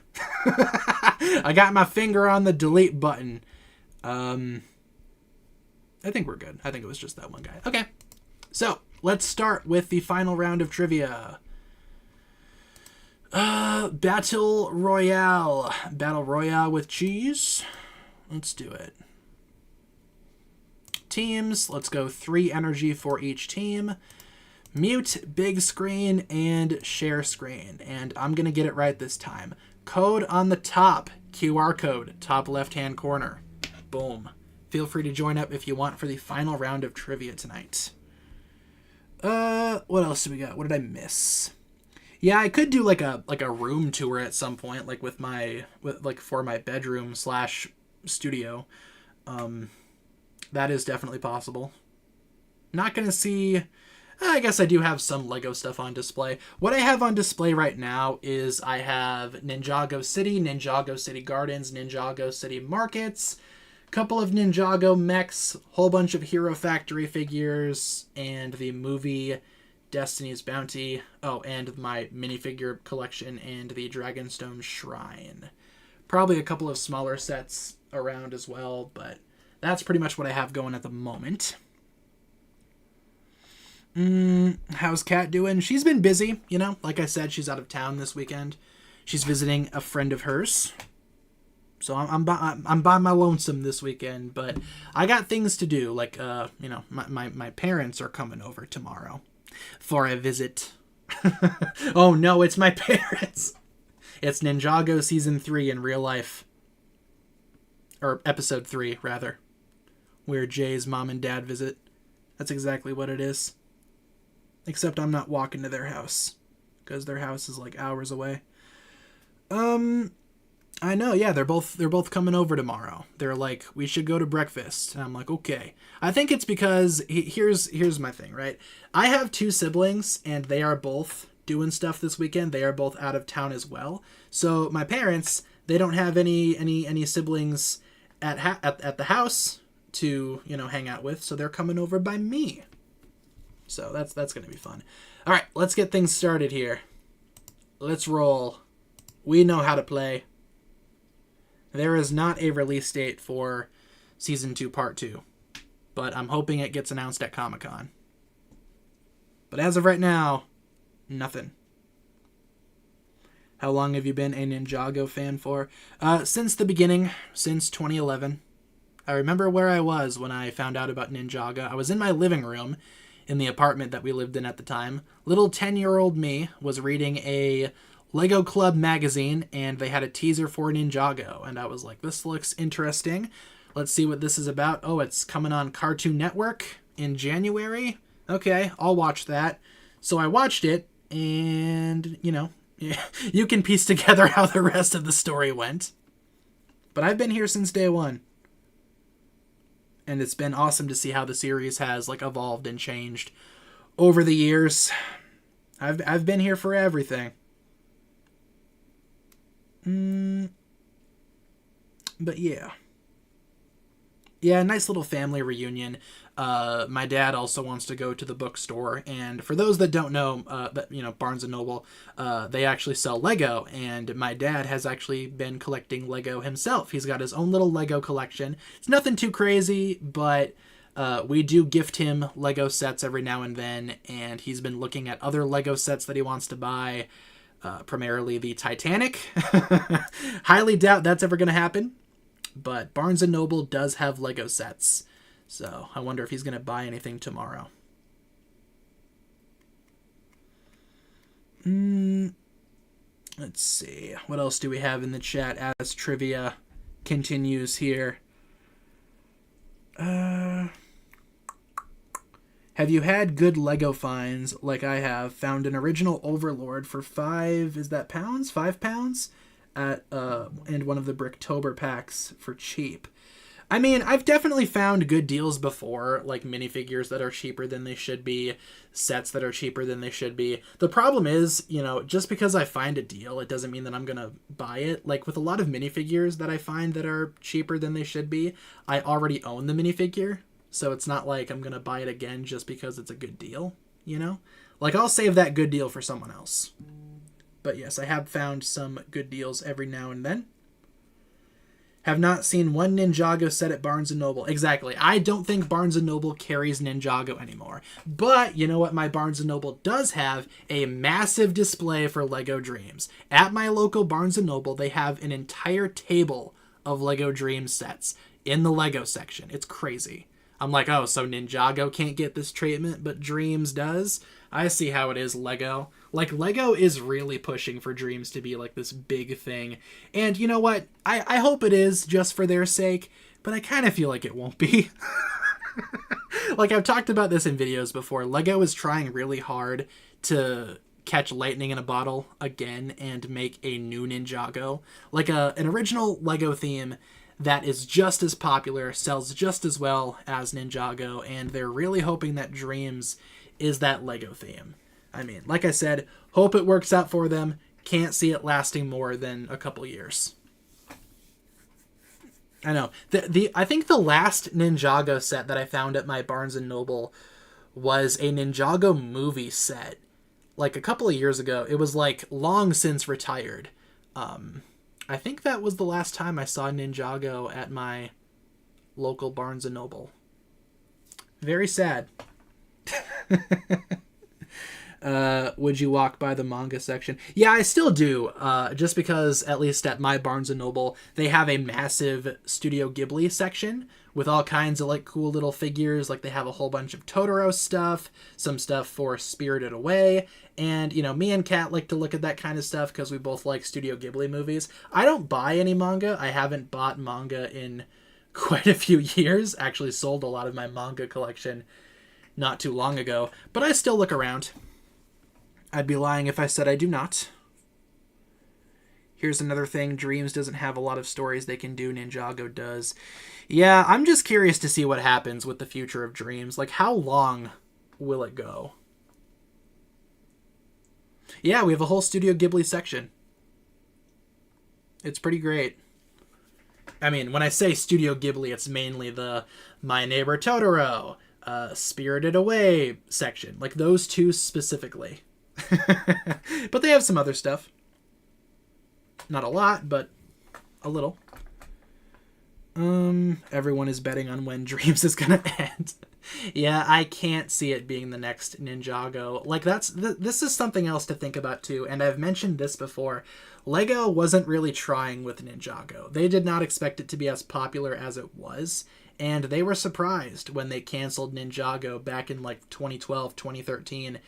I got my finger on the delete button. I think we're good. I think it was just that one guy. Okay. So, let's start with the final round of trivia. Battle Royale. Battle Royale with cheese. Let's do it. Teams. Let's go 3 energy for each team. Mute, big screen, and share screen. And I'm going to get it right this time. Code on the top. QR code. Top left-hand corner. Boom. Feel free to join up if you want for the final round of trivia tonight. What else do we got? What did I miss? Yeah, I could do like a room tour at some point, like for my bedroom / studio. That is definitely possible. Not going to see... I guess I do have some Lego stuff on display. What I have on display right now is I have Ninjago City, Ninjago City Gardens, Ninjago City Markets, couple of Ninjago mechs, whole bunch of Hero Factory figures, and the movie Destiny's Bounty. Oh, and my minifigure collection and the Dragonstone Shrine. Probably a couple of smaller sets around as well, but that's pretty much what I have going at the moment. How's Kat doing? She's been busy, you know. Like I said, she's out of town this weekend. She's visiting a friend of hers. So I'm by my lonesome this weekend, but I got things to do. Like, you know, my parents are coming over tomorrow for a visit. Oh no, it's my parents. It's Ninjago Season 3 in real life. Or Episode 3, rather. Where Jay's mom and dad visit. That's exactly what it is. Except I'm not walking to their house. Because their house is like hours away. I know, yeah, they're both coming over tomorrow. They're like, we should go to breakfast. And I'm like, okay. I think it's because, here's my thing, right? I have 2 siblings, and they are both doing stuff this weekend. They are both out of town as well. So my parents, they don't have any siblings at the house to, you know, hang out with. So they're coming over by me. So that's going to be fun. All right, let's get things started here. Let's roll. We know how to play. There is not a release date for Season 2 Part 2, but I'm hoping it gets announced at Comic-Con. But as of right now, nothing. How long have you been a Ninjago fan for? Since the beginning, since 2011. I remember where I was when I found out about Ninjago. I was in my living room in the apartment that we lived in at the time. Little 10-year-old me was reading a Lego Club magazine, and they had a teaser for Ninjago, and I was like, this looks interesting. Let's see what this is about. Oh, it's coming on Cartoon Network in January. Okay, I'll watch that. So I watched it, and, you know, you can piece together how the rest of the story went. But I've been here since day one. And it's been awesome to see how the series has like evolved and changed over the years. I've been here for everything. But yeah. Yeah, nice little family reunion. My dad also wants to go to the bookstore, and for those that don't know, that Barnes and Noble, they actually sell Lego, and my dad has actually been collecting Lego himself. He's got his own little Lego collection. It's nothing too crazy, but we do gift him Lego sets every now and then, and he's been looking at other Lego sets that he wants to buy, primarily the Titanic. Highly doubt that's ever going to happen. But Barnes & Noble does have Lego sets, so I wonder if he's going to buy anything tomorrow. Let's see. What else do we have in the chat as trivia continues here? Have you had good Lego finds like I have? Found an original Overlord for £5 at and one of the Bricktober packs for cheap. I mean, I've definitely found good deals before, like minifigures that are cheaper than they should be, sets that are cheaper than they should be. The problem is, just because I find a deal, it doesn't mean that I'm going to buy it. Like with a lot of minifigures that I find that are cheaper than they should be, I already own the minifigure, so it's not like I'm going to buy it again just because it's a good deal, Like I'll save that good deal for someone else. But yes, I have found some good deals every now and then. Have not seen one Ninjago set at Barnes & Noble. Exactly. I don't think Barnes & Noble carries Ninjago anymore. But you know what my Barnes & Noble does have? A massive display for Lego Dreams. At my local Barnes & Noble, they have an entire table of Lego Dreams sets in the Lego section. It's crazy. I'm like, oh, so Ninjago can't get this treatment, but Dreams does? I see how it is, Lego. Like, Lego is really pushing for Dreams to be, like, this big thing. And you know what? I hope it is, just for their sake, but I kind of feel like it won't be. Like, I've talked about this in videos before. Lego is trying really hard to catch lightning in a bottle again and make a new Ninjago. Like, an original Lego theme that is just as popular, sells just as well as Ninjago, and they're really hoping that Dreams is that Lego theme. I mean, like I said, hope it works out for them. Can't see it lasting more than a couple years. I know. I think the last Ninjago set that I found at my Barnes & Noble was a Ninjago movie set. Like a couple of years ago. It was like long since retired. I think that was the last time I saw Ninjago at my local Barnes & Noble. Very sad. Would you walk by the manga section? Yeah, I still do. Just because, at least at my Barnes & Noble, they have a massive Studio Ghibli section with all kinds of like cool little figures. Like they have a whole bunch of Totoro stuff, some stuff for Spirited Away, and me and Kat like to look at that kind of stuff because we both like Studio Ghibli movies. I don't buy any manga. I haven't bought manga in quite a few years. Actually sold a lot of my manga collection not too long ago, but I still look around. I'd be lying if I said I do not. Here's another thing. Dreams doesn't have a lot of stories they can do. Ninjago does. Yeah, I'm just curious to see what happens with the future of Dreams. Like, how long will it go? Yeah, we have a whole Studio Ghibli section. It's pretty great. I mean, when I say Studio Ghibli, it's mainly the My Neighbor Totoro, Spirited Away section. Like, those two specifically. But they have some other stuff. Not a lot, but a little. Everyone is betting on when Dreams is gonna end. Yeah, I can't see it being the next Ninjago. Like, this is something else to think about too, and I've mentioned this before. Lego wasn't really trying with Ninjago. They did not expect it to be as popular as it was, and they were surprised when they canceled Ninjago back in like 2012, 2013,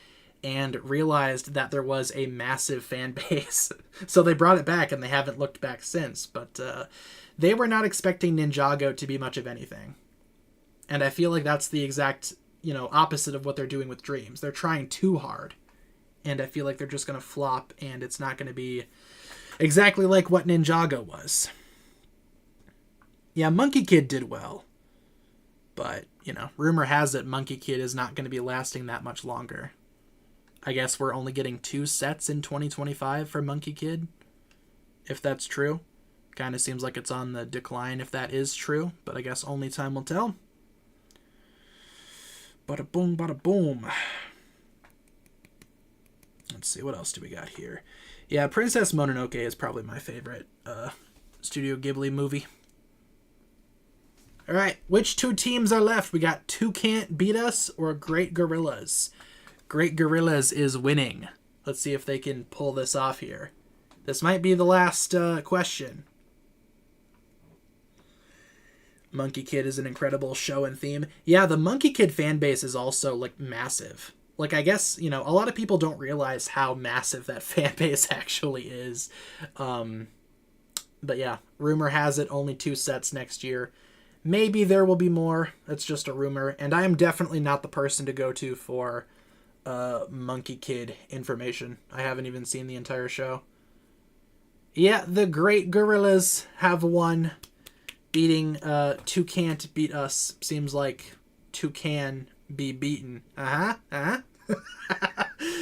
and realized that there was a massive fan base. So they brought it back, and they haven't looked back since. But they were not expecting Ninjago to be much of anything. And I feel like that's the exact, opposite of what they're doing with Dreams. They're trying too hard. And I feel like they're just going to flop, and it's not going to be exactly like what Ninjago was. Yeah, Monkey Kid did well. But, rumor has it Monkey Kid is not going to be lasting that much longer. I guess we're only getting 2 sets in 2025 for Monkey Kid, if that's true. Kind of seems like it's on the decline if that is true, but I guess only time will tell. Bada boom, bada boom. Let's see, what else do we got here? Yeah, Princess Mononoke is probably my favorite Studio Ghibli movie. All right, which 2 teams are left? We got Two Can't Beat Us or Great Gorillas. Great Gorillas is winning. Let's see if they can pull this off here. This might be the last question. Monkey Kid is an incredible show and theme. Yeah, the Monkey Kid fan base is also, massive. I guess, a lot of people don't realize how massive that fan base actually is. But yeah, rumor has it only 2 sets next year. Maybe there will be more. That's just a rumor. And I am definitely not the person to go to for Monkey Kid information. I haven't even seen the entire show. Yeah, the Great Gorillas have won. Beating Two Can't Beat Us. Seems like Two Can be beaten.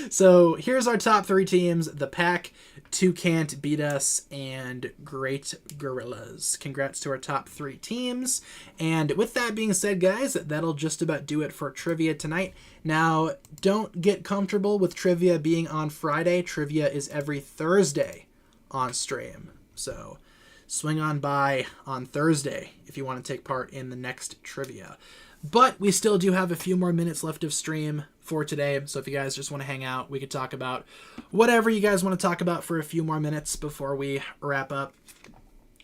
So here's our top 3 teams. The Pack, Two Can't Beat Us, and Great Gorillas. Congrats to our top 3 teams. And with that being said, guys, that'll just about do it for trivia tonight. Now, don't get comfortable with trivia being on Friday. Trivia is every Thursday on stream. So swing on by on Thursday if you want to take part in the next trivia. But we still do have a few more minutes left of stream for today, so if you guys just want to hang out, we could talk about whatever you guys want to talk about for a few more minutes before we wrap up.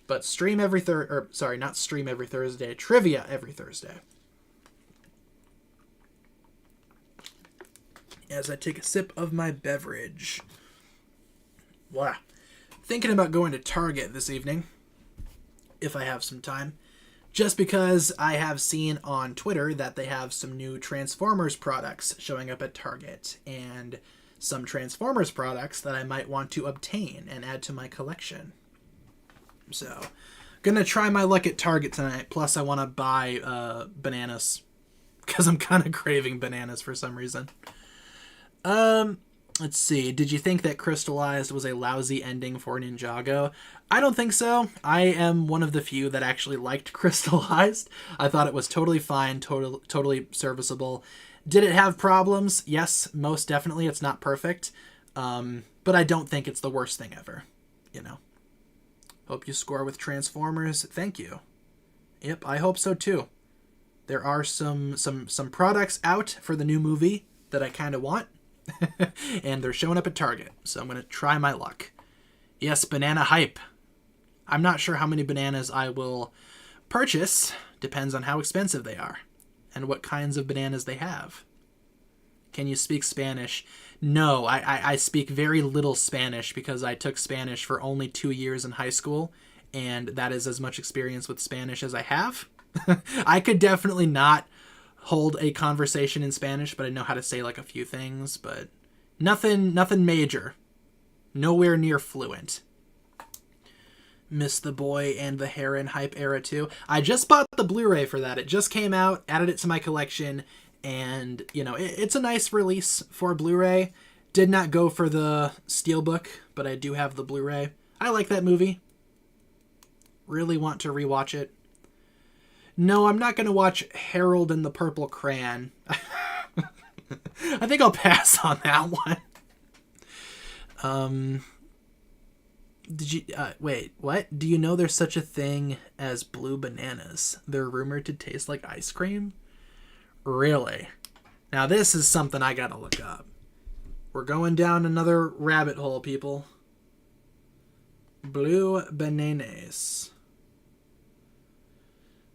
But stream every not stream every Thursday, trivia every Thursday. As I take a sip of my beverage. Wow. Thinking about going to Target this evening, if I have some time. Just because I have seen on Twitter that they have some new Transformers products showing up at Target, and some Transformers products that I might want to obtain and add to my collection. So, gonna try my luck at Target tonight, plus I want to buy bananas, because I'm kind of craving bananas for some reason. Let's see. Did you think that Crystallized was a lousy ending for Ninjago? I don't think so. I am one of the few that actually liked Crystallized. I thought it was totally fine, totally serviceable. Did it have problems? Yes, most definitely. It's not perfect. But I don't think it's the worst thing ever. Hope you score with Transformers. Thank you. Yep, I hope so too. There are some products out for the new movie that I kind of want. And they're showing up at Target, so I'm going to try my luck. Yes, banana hype. I'm not sure how many bananas I will purchase. Depends on how expensive they are and what kinds of bananas they have. Can you speak Spanish? No, I speak very little Spanish because I took Spanish for only 2 years in high school, and that is as much experience with Spanish as I have. I could definitely not hold a conversation in Spanish, but I know how to say a few things, but nothing major. Nowhere near fluent. Miss the Boy and the Heron hype era too. I just bought the Blu-ray for that. It just came out, added it to my collection, and it's a nice release for Blu-ray. Did not go for the Steelbook, but I do have the Blu-ray. I like that movie. Really want to rewatch it. No, I'm not going to watch Harold and the Purple Crayon. I think I'll pass on that one. Did you... wait, what? Do you know there's such a thing as blue bananas? They're rumored to taste like ice cream? Really? Now this is something I gotta look up. We're going down another rabbit hole, people. Blue bananas.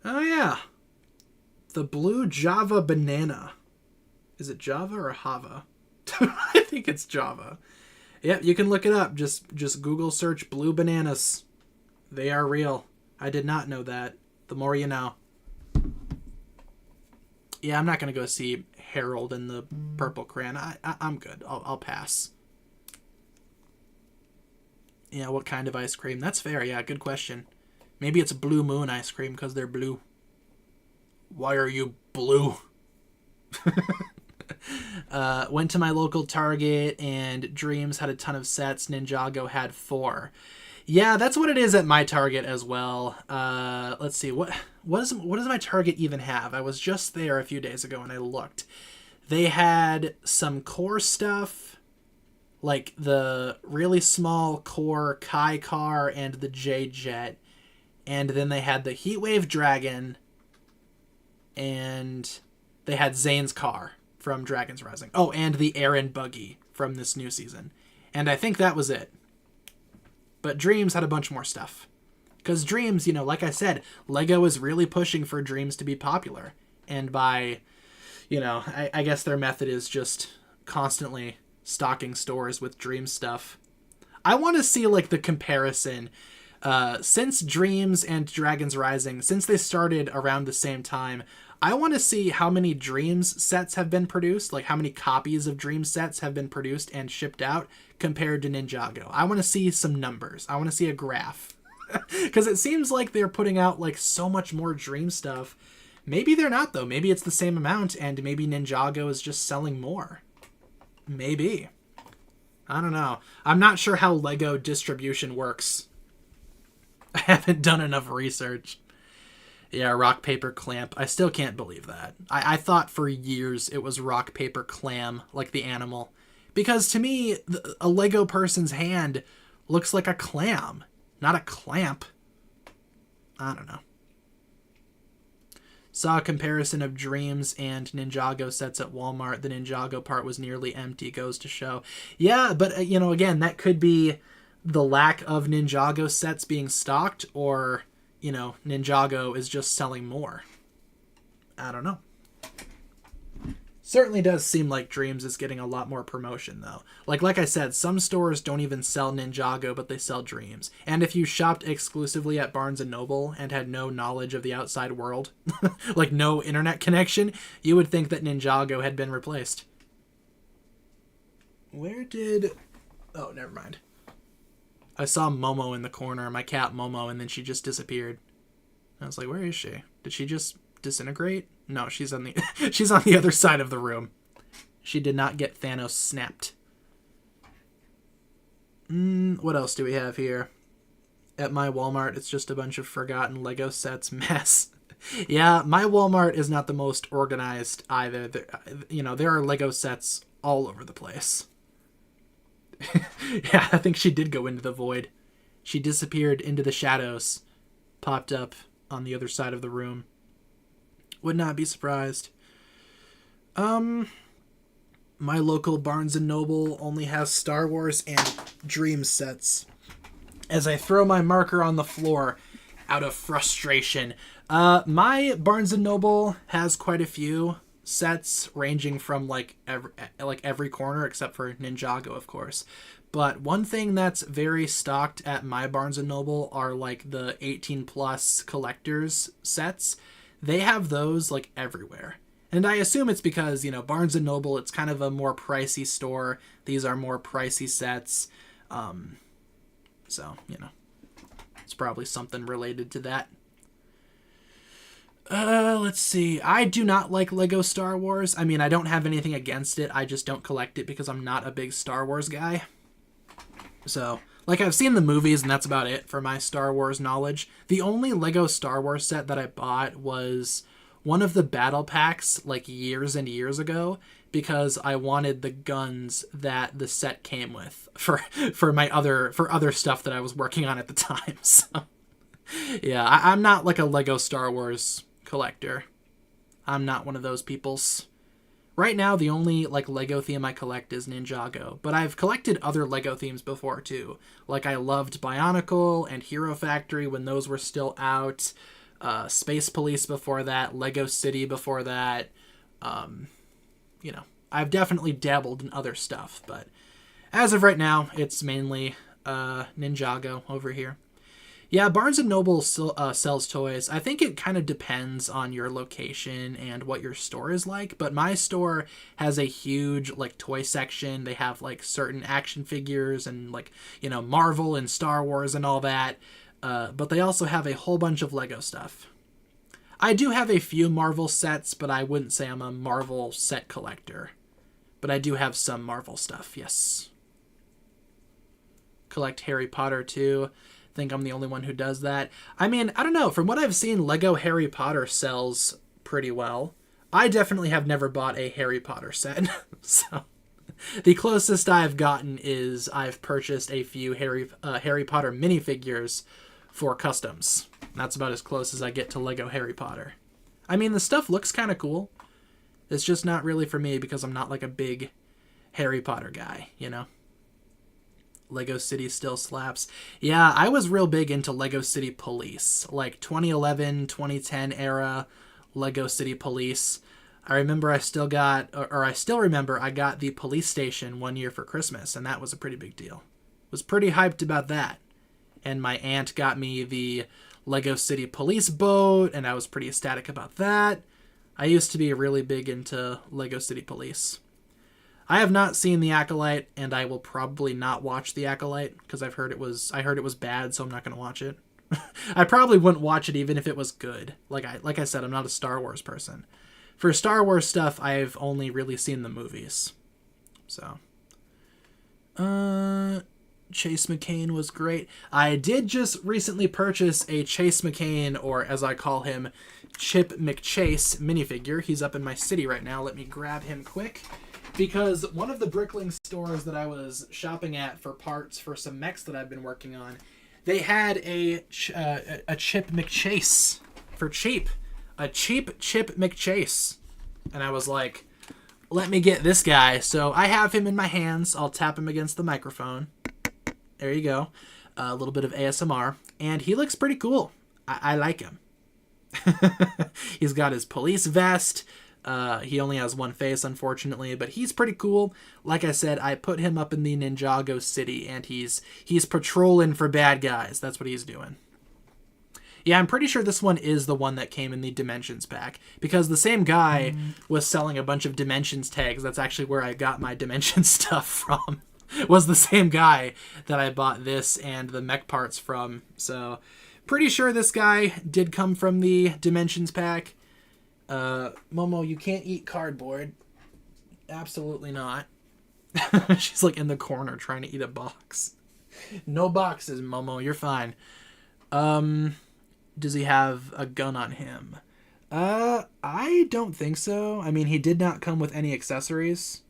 Oh, yeah. The blue Java banana. Is it Java or Java? I think it's Java. Yep, you can look it up. Just Google search blue bananas. They are real. I did not know that. The more you know. Yeah, I'm not going to go see Harold and the Purple Crayon. I'm good. I'll pass. Yeah, what kind of ice cream? That's fair. Yeah, good question. Maybe it's Blue Moon ice cream because they're blue. Why are you blue? Went to my local Target and Dreams had a ton of sets. Ninjago had 4. Yeah, that's what it is at my Target as well. Let's see. What does my Target even have? I was just there a few days ago and I looked. They had some core stuff, like the really small core Kai car and the J Jet. And then they had the Heatwave Dragon and they had Zane's car from Dragon's Rising. Oh, and the Aaron Buggy from this new season. And I think that was it. But Dreams had a bunch more stuff. Because Dreams, like I said, LEGO is really pushing for Dreams to be popular. And by, I guess their method is just constantly stocking stores with Dreams stuff. I want to see, the comparison. Since Dreams and Dragon's Rising, since they started around the same time, I want to see how many Dreams sets have been produced, how many copies of Dreams sets have been produced and shipped out compared to Ninjago. I want to see some numbers. I want to see a graph. Because it seems like they're putting out, so much more Dream stuff. Maybe they're not, though. Maybe it's the same amount, and maybe Ninjago is just selling more. Maybe. I don't know. I'm not sure how LEGO distribution works. I haven't done enough research. Yeah, rock, paper, clamp. I still can't believe that. I thought for years it was rock, paper, clam, like the animal. Because to me, a Lego person's hand looks like a clam, not a clamp. I don't know. Saw a comparison of Dreams and Ninjago sets at Walmart. The Ninjago part was nearly empty, goes to show. Yeah, but, again, that could be the lack of Ninjago sets being stocked, or Ninjago is just selling more. I don't know. Certainly does seem like Dreams is getting a lot more promotion, though. Like I said, some stores don't even sell Ninjago, but they sell Dreams. And if you shopped exclusively at Barnes & Noble and had no knowledge of the outside world, no internet connection, you would think that Ninjago had been replaced. Oh, never mind. I saw Momo in the corner, my cat Momo, and then she just disappeared. I was like, where is she? Did she just disintegrate? No, she's on the other side of the room. She did not get Thanos snapped. What else do we have here? At my Walmart, it's just a bunch of forgotten Lego sets mess. Yeah, my Walmart is not the most organized either. There are Lego sets all over the place. Yeah, I think she did go into the void. She disappeared into the shadows, popped up on the other side of the room. Would not be surprised. My local Barnes & Noble only has Star Wars and Dream sets. As I throw my marker on the floor out of frustration. My Barnes & Noble has quite a few sets ranging from every corner except for Ninjago, of course. But one thing that's very stocked at my Barnes & Noble are the 18 plus collectors sets. They have those everywhere. And I assume it's because, Barnes & Noble, it's kind of a more pricey store. These are more pricey sets. So, it's probably something related to that. Let's see. I do not like Lego Star Wars. I mean, I don't have anything against it. I just don't collect it because I'm not a big Star Wars guy. So, I've seen the movies and that's about it for my Star Wars knowledge. The only Lego Star Wars set that I bought was one of the battle packs years and years ago because I wanted the guns that the set came with for other stuff that I was working on at the time. So, yeah, I'm not a Lego Star Wars collector. I'm not one of those peoples. Right now, the only Lego theme I collect is Ninjago, but I've collected other Lego themes before too. I loved Bionicle and Hero Factory when those were still out. Space Police before that, Lego City before that. I've definitely dabbled in other stuff, but as of right now, it's mainly Ninjago over here. Yeah, Barnes & Noble sells toys. I think it kind of depends on your location and what your store is like, but my store has a huge, like, toy section. They have, like, certain action figures and, like, you know, Marvel and Star Wars and all that, but they also have a whole bunch of Lego stuff. I do have a few Marvel sets, but I wouldn't say I'm a Marvel set collector. But I do have some Marvel stuff, yes. Collect Harry Potter, too. Think I'm the only one who does that. I mean, I don't know. From what I've seen, Lego Harry Potter sells pretty well. I definitely have never bought a Harry Potter set. So the closest I've gotten is I've purchased a few Harry Potter minifigures for customs. That's about as close as I get to Lego Harry Potter. I mean, the stuff looks kind of cool. It's just not really for me because I'm not like a big Harry Potter guy, you know? Lego City still slaps. Yeah, I was real big into Lego City Police. Like 2011, 2010 era Lego City Police. I remember I still remember I got the police station one year for Christmas, and that was a pretty big deal. Was pretty hyped about that. And my aunt got me the Lego City Police boat, and I was pretty ecstatic about that. I used to be really big into Lego City Police. I have not seen The Acolyte, and I will probably not watch The Acolyte because I heard it was bad, so I'm not going to watch it. I probably wouldn't watch it even if it was good. Like I said, I'm not a Star Wars person. For Star Wars stuff, I've only really seen the movies. So, Chase McCain was great. I did just recently purchase a Chase McCain, or as I call him, Chip McChase minifigure. He's up in my city right now. Let me grab him quick. Because one of the Brickling stores that I was shopping at for parts for some mechs that I've been working on, they had a Chip McChase for cheap. A cheap Chip McChase. And I was like, let me get this guy. So I have him in my hands. I'll tap him against the microphone. There you go. A little bit of ASMR. And he looks pretty cool. I like him. He's got his police vest. He only has one face, unfortunately, but he's pretty cool. Like I said, I put him up in the Ninjago city, and he's patrolling for bad guys. That's what he's doing. Yeah, I'm pretty sure this one is the one that came in the Dimensions pack, because the same guy was selling a bunch of Dimensions tags. That's actually where I got my Dimensions stuff from. Was the same guy that I bought this and the mech parts from. So, pretty sure this guy did come from the Dimensions pack. Momo, you can't eat cardboard. Absolutely not. She's like in the corner trying to eat a box. No boxes, Momo. You're fine. Does he have a gun on him? I don't think so. I mean, he did not come with any accessories.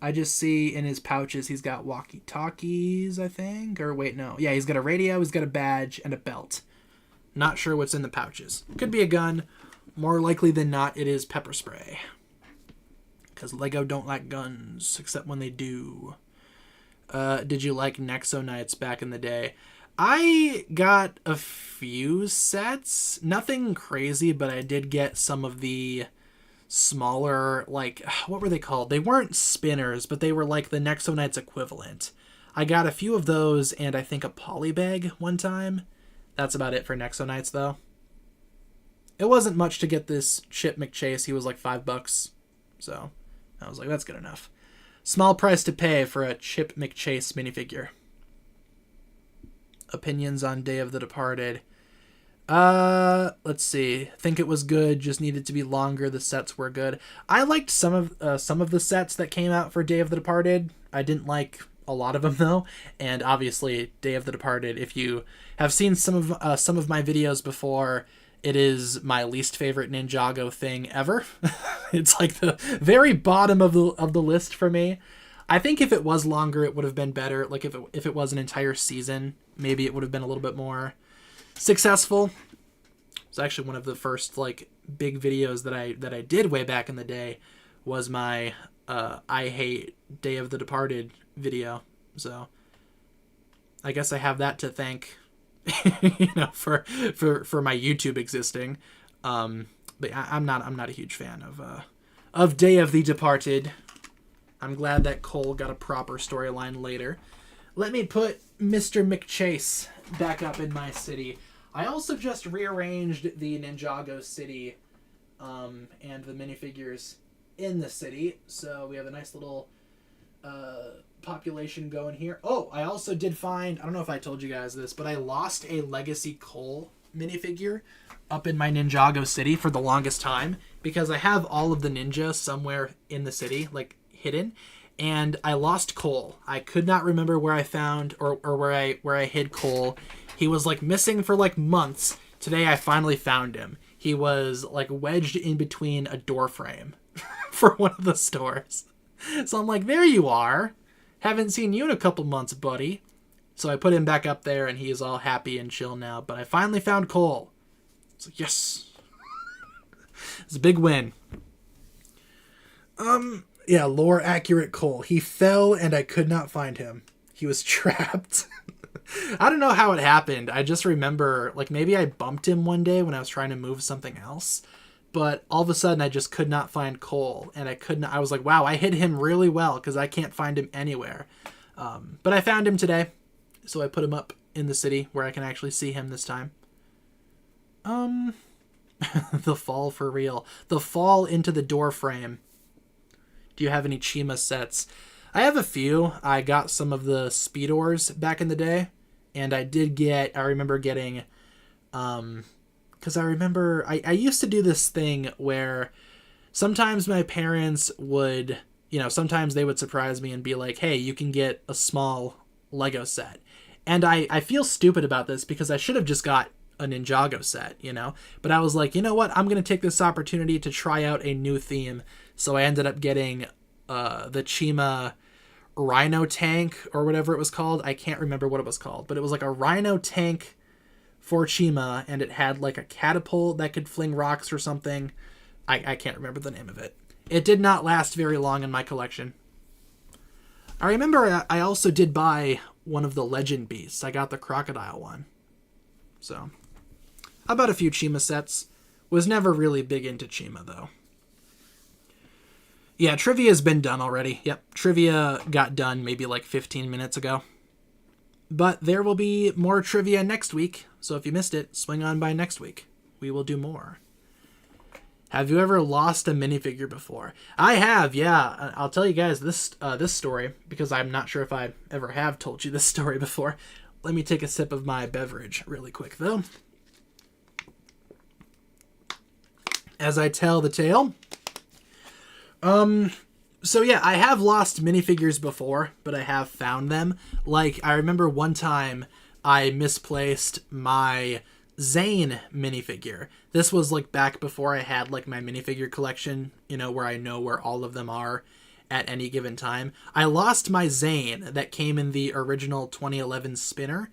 I just see in his pouches he's got walkie-talkies, I think. Or wait, no. Yeah, he's got a radio, he's got a badge, and a belt. Not sure what's in the pouches. Could be a gun. More likely than not, it is pepper spray. Because Lego don't like guns, except when they do. Did you like Nexo Knights back in the day? I got a few sets. Nothing crazy, but I did get some of the smaller, like, what were they called? They weren't spinners, but they were like the Nexo Knights equivalent. I got a few of those, and I think a polybag one time. That's about it for Nexo Knights, though. It wasn't much to get this Chip McChase. He was like $5. So I was like, that's good enough. Small price to pay for a Chip McChase minifigure. Opinions on Day of the Departed. Let's see. Think it was good. Just needed to be longer. The sets were good. I liked some of the sets that came out for Day of the Departed. I didn't like a lot of them though. And obviously, Day of the Departed. If you have seen some of my videos before, it is my least favorite Ninjago thing ever. It's like the very bottom of the list for me. I think if it was longer, it would have been better. Like if it was an entire season, maybe it would have been a little bit more successful. It's actually one of the first like big videos that I did way back in the day was my I hate Day of the Departed video. So I guess I have that to thank. You know, for my YouTube existing, but I'm not a huge fan of Day of the Departed. I'm glad that Cole got a proper storyline later. Let me put Mr. McChase back up in my city. I also just rearranged the Ninjago city and the minifigures in the city. So we have a nice little population going here. Oh, I also did find, I don't know if I told you guys this, but I lost a Legacy Cole minifigure up in my Ninjago city for the longest time because I have all of the ninjas somewhere in the city, like hidden, and I lost Cole. I could not remember where I found or where I hid Cole. He was like missing for like months. Today I finally found him. He was like wedged in between a door frame for one of the stores. So I'm like, there you are. Haven't seen you in a couple months, buddy. So I put him back up there and he is all happy and chill now. But I finally found Cole. So yes. It's a big win. Yeah, lore accurate Cole. He fell and I could not find him. He was trapped. I don't know how it happened. I just remember, like, maybe I bumped him one day when I was trying to move something else. But all of a sudden, I just could not find Cole. And I was like, wow, I hid him really well because I can't find him anywhere. But I found him today. So I put him up in the city where I can actually see him this time. The fall for real. The fall into the door frame. Do you have any Chima sets? I have a few. I got some of the Speedors back in the day. And I remember getting, because I used to do this thing where sometimes my parents would, sometimes they would surprise me and be like, hey, you can get a small Lego set. And I feel stupid about this because I should have just got a Ninjago set, But I was like, you know what? I'm going to take this opportunity to try out a new theme. So I ended up getting the Chima Rhino tank or whatever it was called. I can't remember what it was called, but it was like a Rhino tank for Chima, and it had like a catapult that could fling rocks or something. I can't remember the name of it. It did not last very long in my collection. I remember I also did buy one of the Legend Beasts. I got the crocodile one. So, I bought a few Chima sets. Was never really big into Chima, though. Yeah, trivia's been done already. Yep, trivia got done maybe like 15 minutes ago. But there will be more trivia next week, so if you missed it, swing on by next week. We will do more. Have you ever lost a minifigure before? I have, yeah. I'll tell you guys this story, because I'm not sure if I ever have told you this story before. Let me take a sip of my beverage really quick, though. As I tell the tale. So yeah, I have lost minifigures before, but I have found them. Like, I remember one time I misplaced my Zane minifigure. This was like back before I had like my minifigure collection, where I know where all of them are at any given time. I lost my Zane that came in the original 2011 spinner,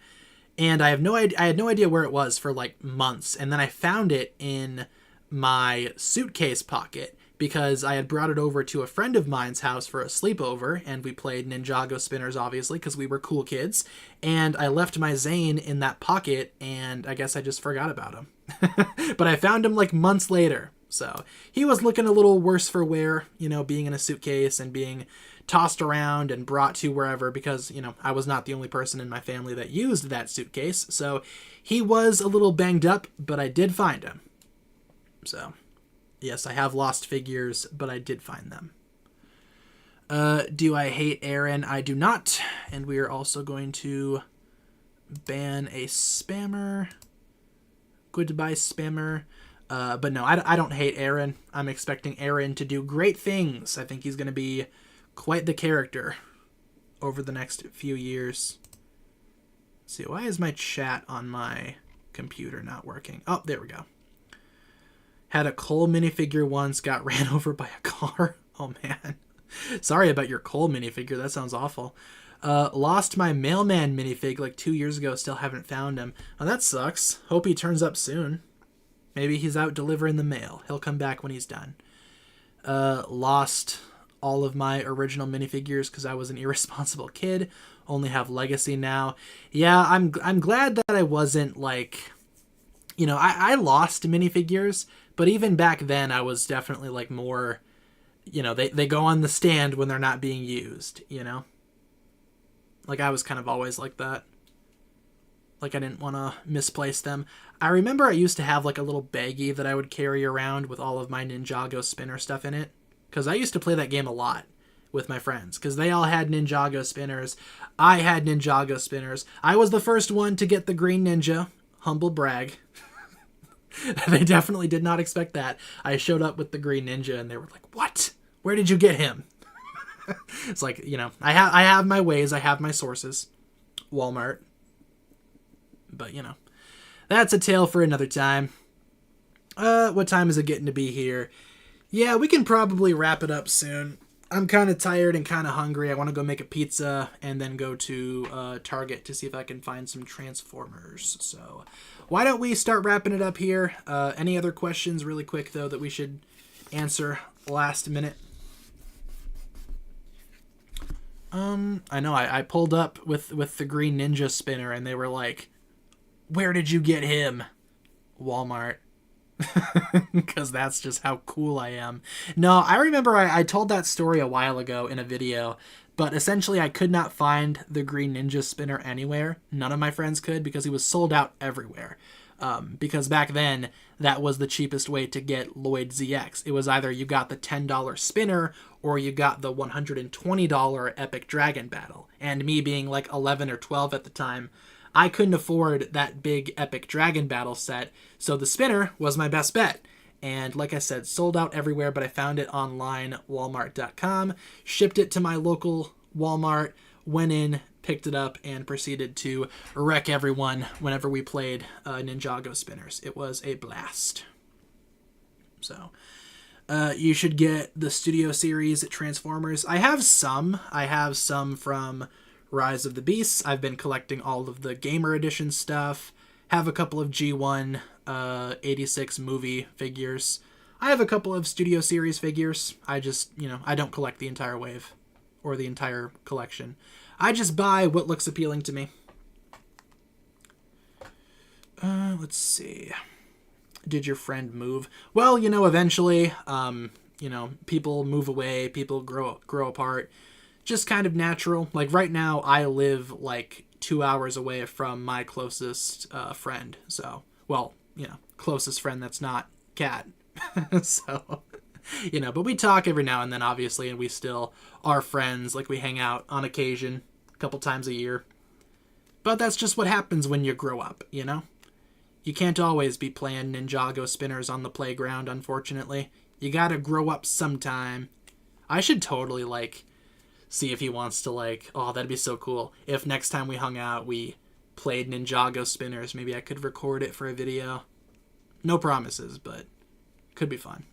and I had no idea where it was for like months, and then I found it in my suitcase pocket because I had brought it over to a friend of mine's house for a sleepover, and we played Ninjago spinners, obviously, because we were cool kids, and I left my Zane in that pocket, and I guess I just forgot about him. But I found him like months later, so he was looking a little worse for wear, being in a suitcase and being tossed around and brought to wherever, because, I was not the only person in my family that used that suitcase, so he was a little banged up, but I did find him. So, yes, I have lost figures, but I did find them. Do I hate Aaron? I do not. And we are also going to ban a spammer. Goodbye, spammer. But no, I don't hate Aaron. I'm expecting Aaron to do great things. I think he's going to be quite the character over the next few years. Let's see, why is my chat on my computer not working? Oh, there we go. Had a Cole minifigure once, got ran over by a car. Oh, man. Sorry about your Cole minifigure. That sounds awful. Lost my mailman minifig like 2 years ago. Still haven't found him. Oh, that sucks. Hope he turns up soon. Maybe he's out delivering the mail. He'll come back when he's done. Lost all of my original minifigures because I was an irresponsible kid. Only have Legacy now. Yeah, I'm glad that I wasn't like... I lost minifigures, but even back then I was definitely like more they go on the stand when they're not being used, Like, I was kind of always like that. Like, I didn't want to misplace them. I remember I used to have, like, a little baggie that I would carry around with all of my Ninjago spinner stuff in it. Because I used to play that game a lot with my friends. Because they all had Ninjago spinners. I had Ninjago spinners. I was the first one to get the green ninja. Humble brag. They definitely did not expect that. I showed up with the green ninja and they were like, "What? Where did you get him?" It's like, I have my ways. I have my sources. Walmart. But, that's a tale for another time. What time is it getting to be here? Yeah, we can probably wrap it up soon. I'm kind of tired and kind of hungry. I want to go make a pizza and then go to Target to see if I can find some Transformers. So why don't we start wrapping it up here? Any other questions really quick, though, that we should answer last minute? I know I pulled up with the green ninja spinner and they were like, "Where did you get him?" Walmart. Because that's just how cool I am. No, I remember I told that story a while ago in a video, but essentially I could not find the green ninja spinner anywhere. None of my friends could because he was sold out everywhere. Because back then, that was the cheapest way to get Lloyd ZX. It was either you got the $10 spinner or you got the $120 Epic Dragon Battle. And me being like 11 or 12 at the time, I couldn't afford that big Epic Dragon Battle set, so the spinner was my best bet. And like I said, sold out everywhere, but I found it online, walmart.com, shipped it to my local Walmart, went in, picked it up, and proceeded to wreck everyone whenever we played Ninjago spinners. It was a blast. So, you should get the Studio Series Transformers. I have some. I have some from Rise of the Beasts. I've been collecting all of the Gamer Edition stuff. Have a couple of G1 86 movie figures. I have a couple of Studio Series figures. I just, I don't collect the entire wave or the entire collection. I just buy what looks appealing to me. Let's see. Did your friend move? Well, eventually, people move away, people grow apart. Just kind of natural. Like right now, I live like 2 hours away from my closest friend. So, well, closest friend that's not Cat. So, but we talk every now and then, obviously, and we still are friends. Like we hang out on occasion, a couple times a year. But that's just what happens when you grow up, You can't always be playing Ninjago spinners on the playground, unfortunately. You gotta grow up sometime. I should totally, see if he wants to, oh, that'd be so cool. If next time we hung out, we played Ninjago spinners, maybe I could record it for a video. No promises, but could be fun.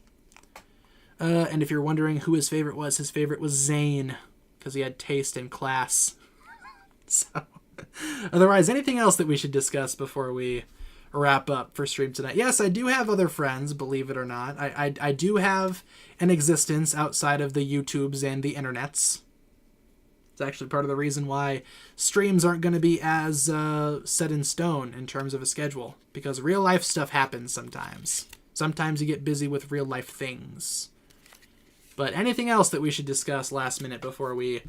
And if you're wondering who his favorite was Zane, because he had taste and class. So, otherwise, anything else that we should discuss before we wrap up for stream tonight? Yes, I do have other friends, believe it or not. I do have an existence outside of the YouTubes and the internets. It's actually part of the reason why streams aren't going to be as set in stone in terms of a schedule, because real life stuff happens sometimes. Sometimes you get busy with real life things. But anything else that we should discuss last minute before we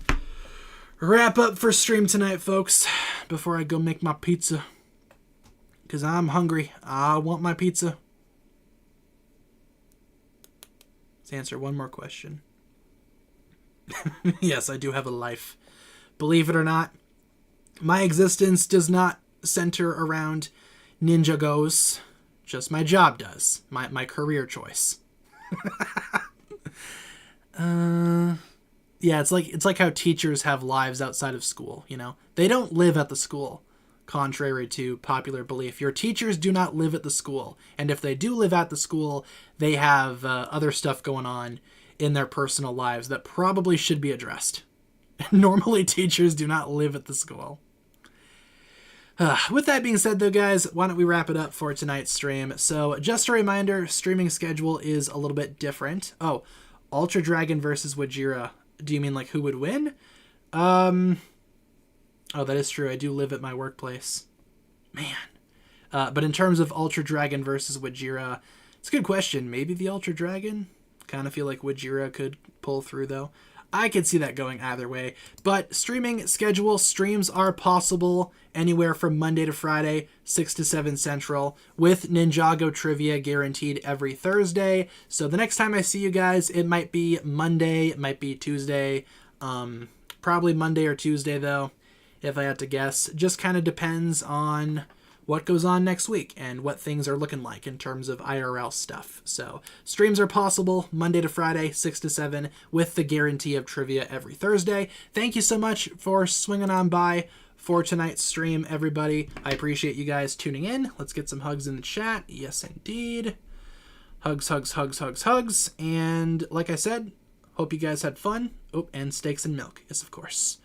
wrap up for stream tonight, folks? Before I go make my pizza. Because I'm hungry. I want my pizza. Let's answer one more question. Yes, I do have a life. Believe it or not, my existence does not center around Ninjagos. Just my job does. My career choice. Yeah, it's like how teachers have lives outside of school, They don't live at the school, contrary to popular belief. Your teachers do not live at the school, and if they do live at the school, they have other stuff going on in their personal lives that probably should be addressed. Normally, teachers do not live at the school. With that being said, though, guys, why don't we wrap it up for tonight's stream? So, just a reminder, streaming schedule is a little bit different. Oh, Ultra Dragon versus Wajira. Do you mean like who would win? Oh, that is true. I do live at my workplace. Man. But in terms of Ultra Dragon versus Wajira, it's a good question. Maybe the Ultra Dragon? Kind of feel like Wajira could pull through, though. I could see that going either way. But streaming schedule, streams are possible anywhere from Monday to Friday, 6 to 7 Central, with Ninjago trivia guaranteed every Thursday. So the next time I see you guys, it might be Monday, it might be Tuesday. Probably Monday or Tuesday, though, if I had to guess. Just kind of depends on what goes on next week and what things are looking like in terms of IRL stuff. So streams are possible Monday to Friday, 6 to 7, with the guarantee of trivia every Thursday. Thank you so much for swinging on by for tonight's stream, everybody. I appreciate you guys tuning in. Let's get some hugs in the chat. Yes, indeed. Hugs, hugs, hugs, hugs, hugs. And like I said, hope you guys had fun. Oh, and steaks and milk. Yes, of course.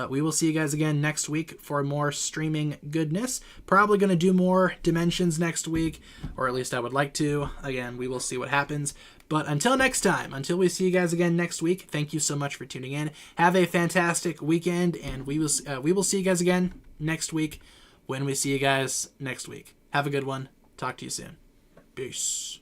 We will see you guys again next week for more streaming goodness. Probably going to do more Dimensions next week, or at least I would like to. Again, we will see what happens. But until next time, until we see you guys again next week, thank you so much for tuning in. Have a fantastic weekend, and we will see you guys again next week when we see you guys next week. Have a good one. Talk to you soon. Peace.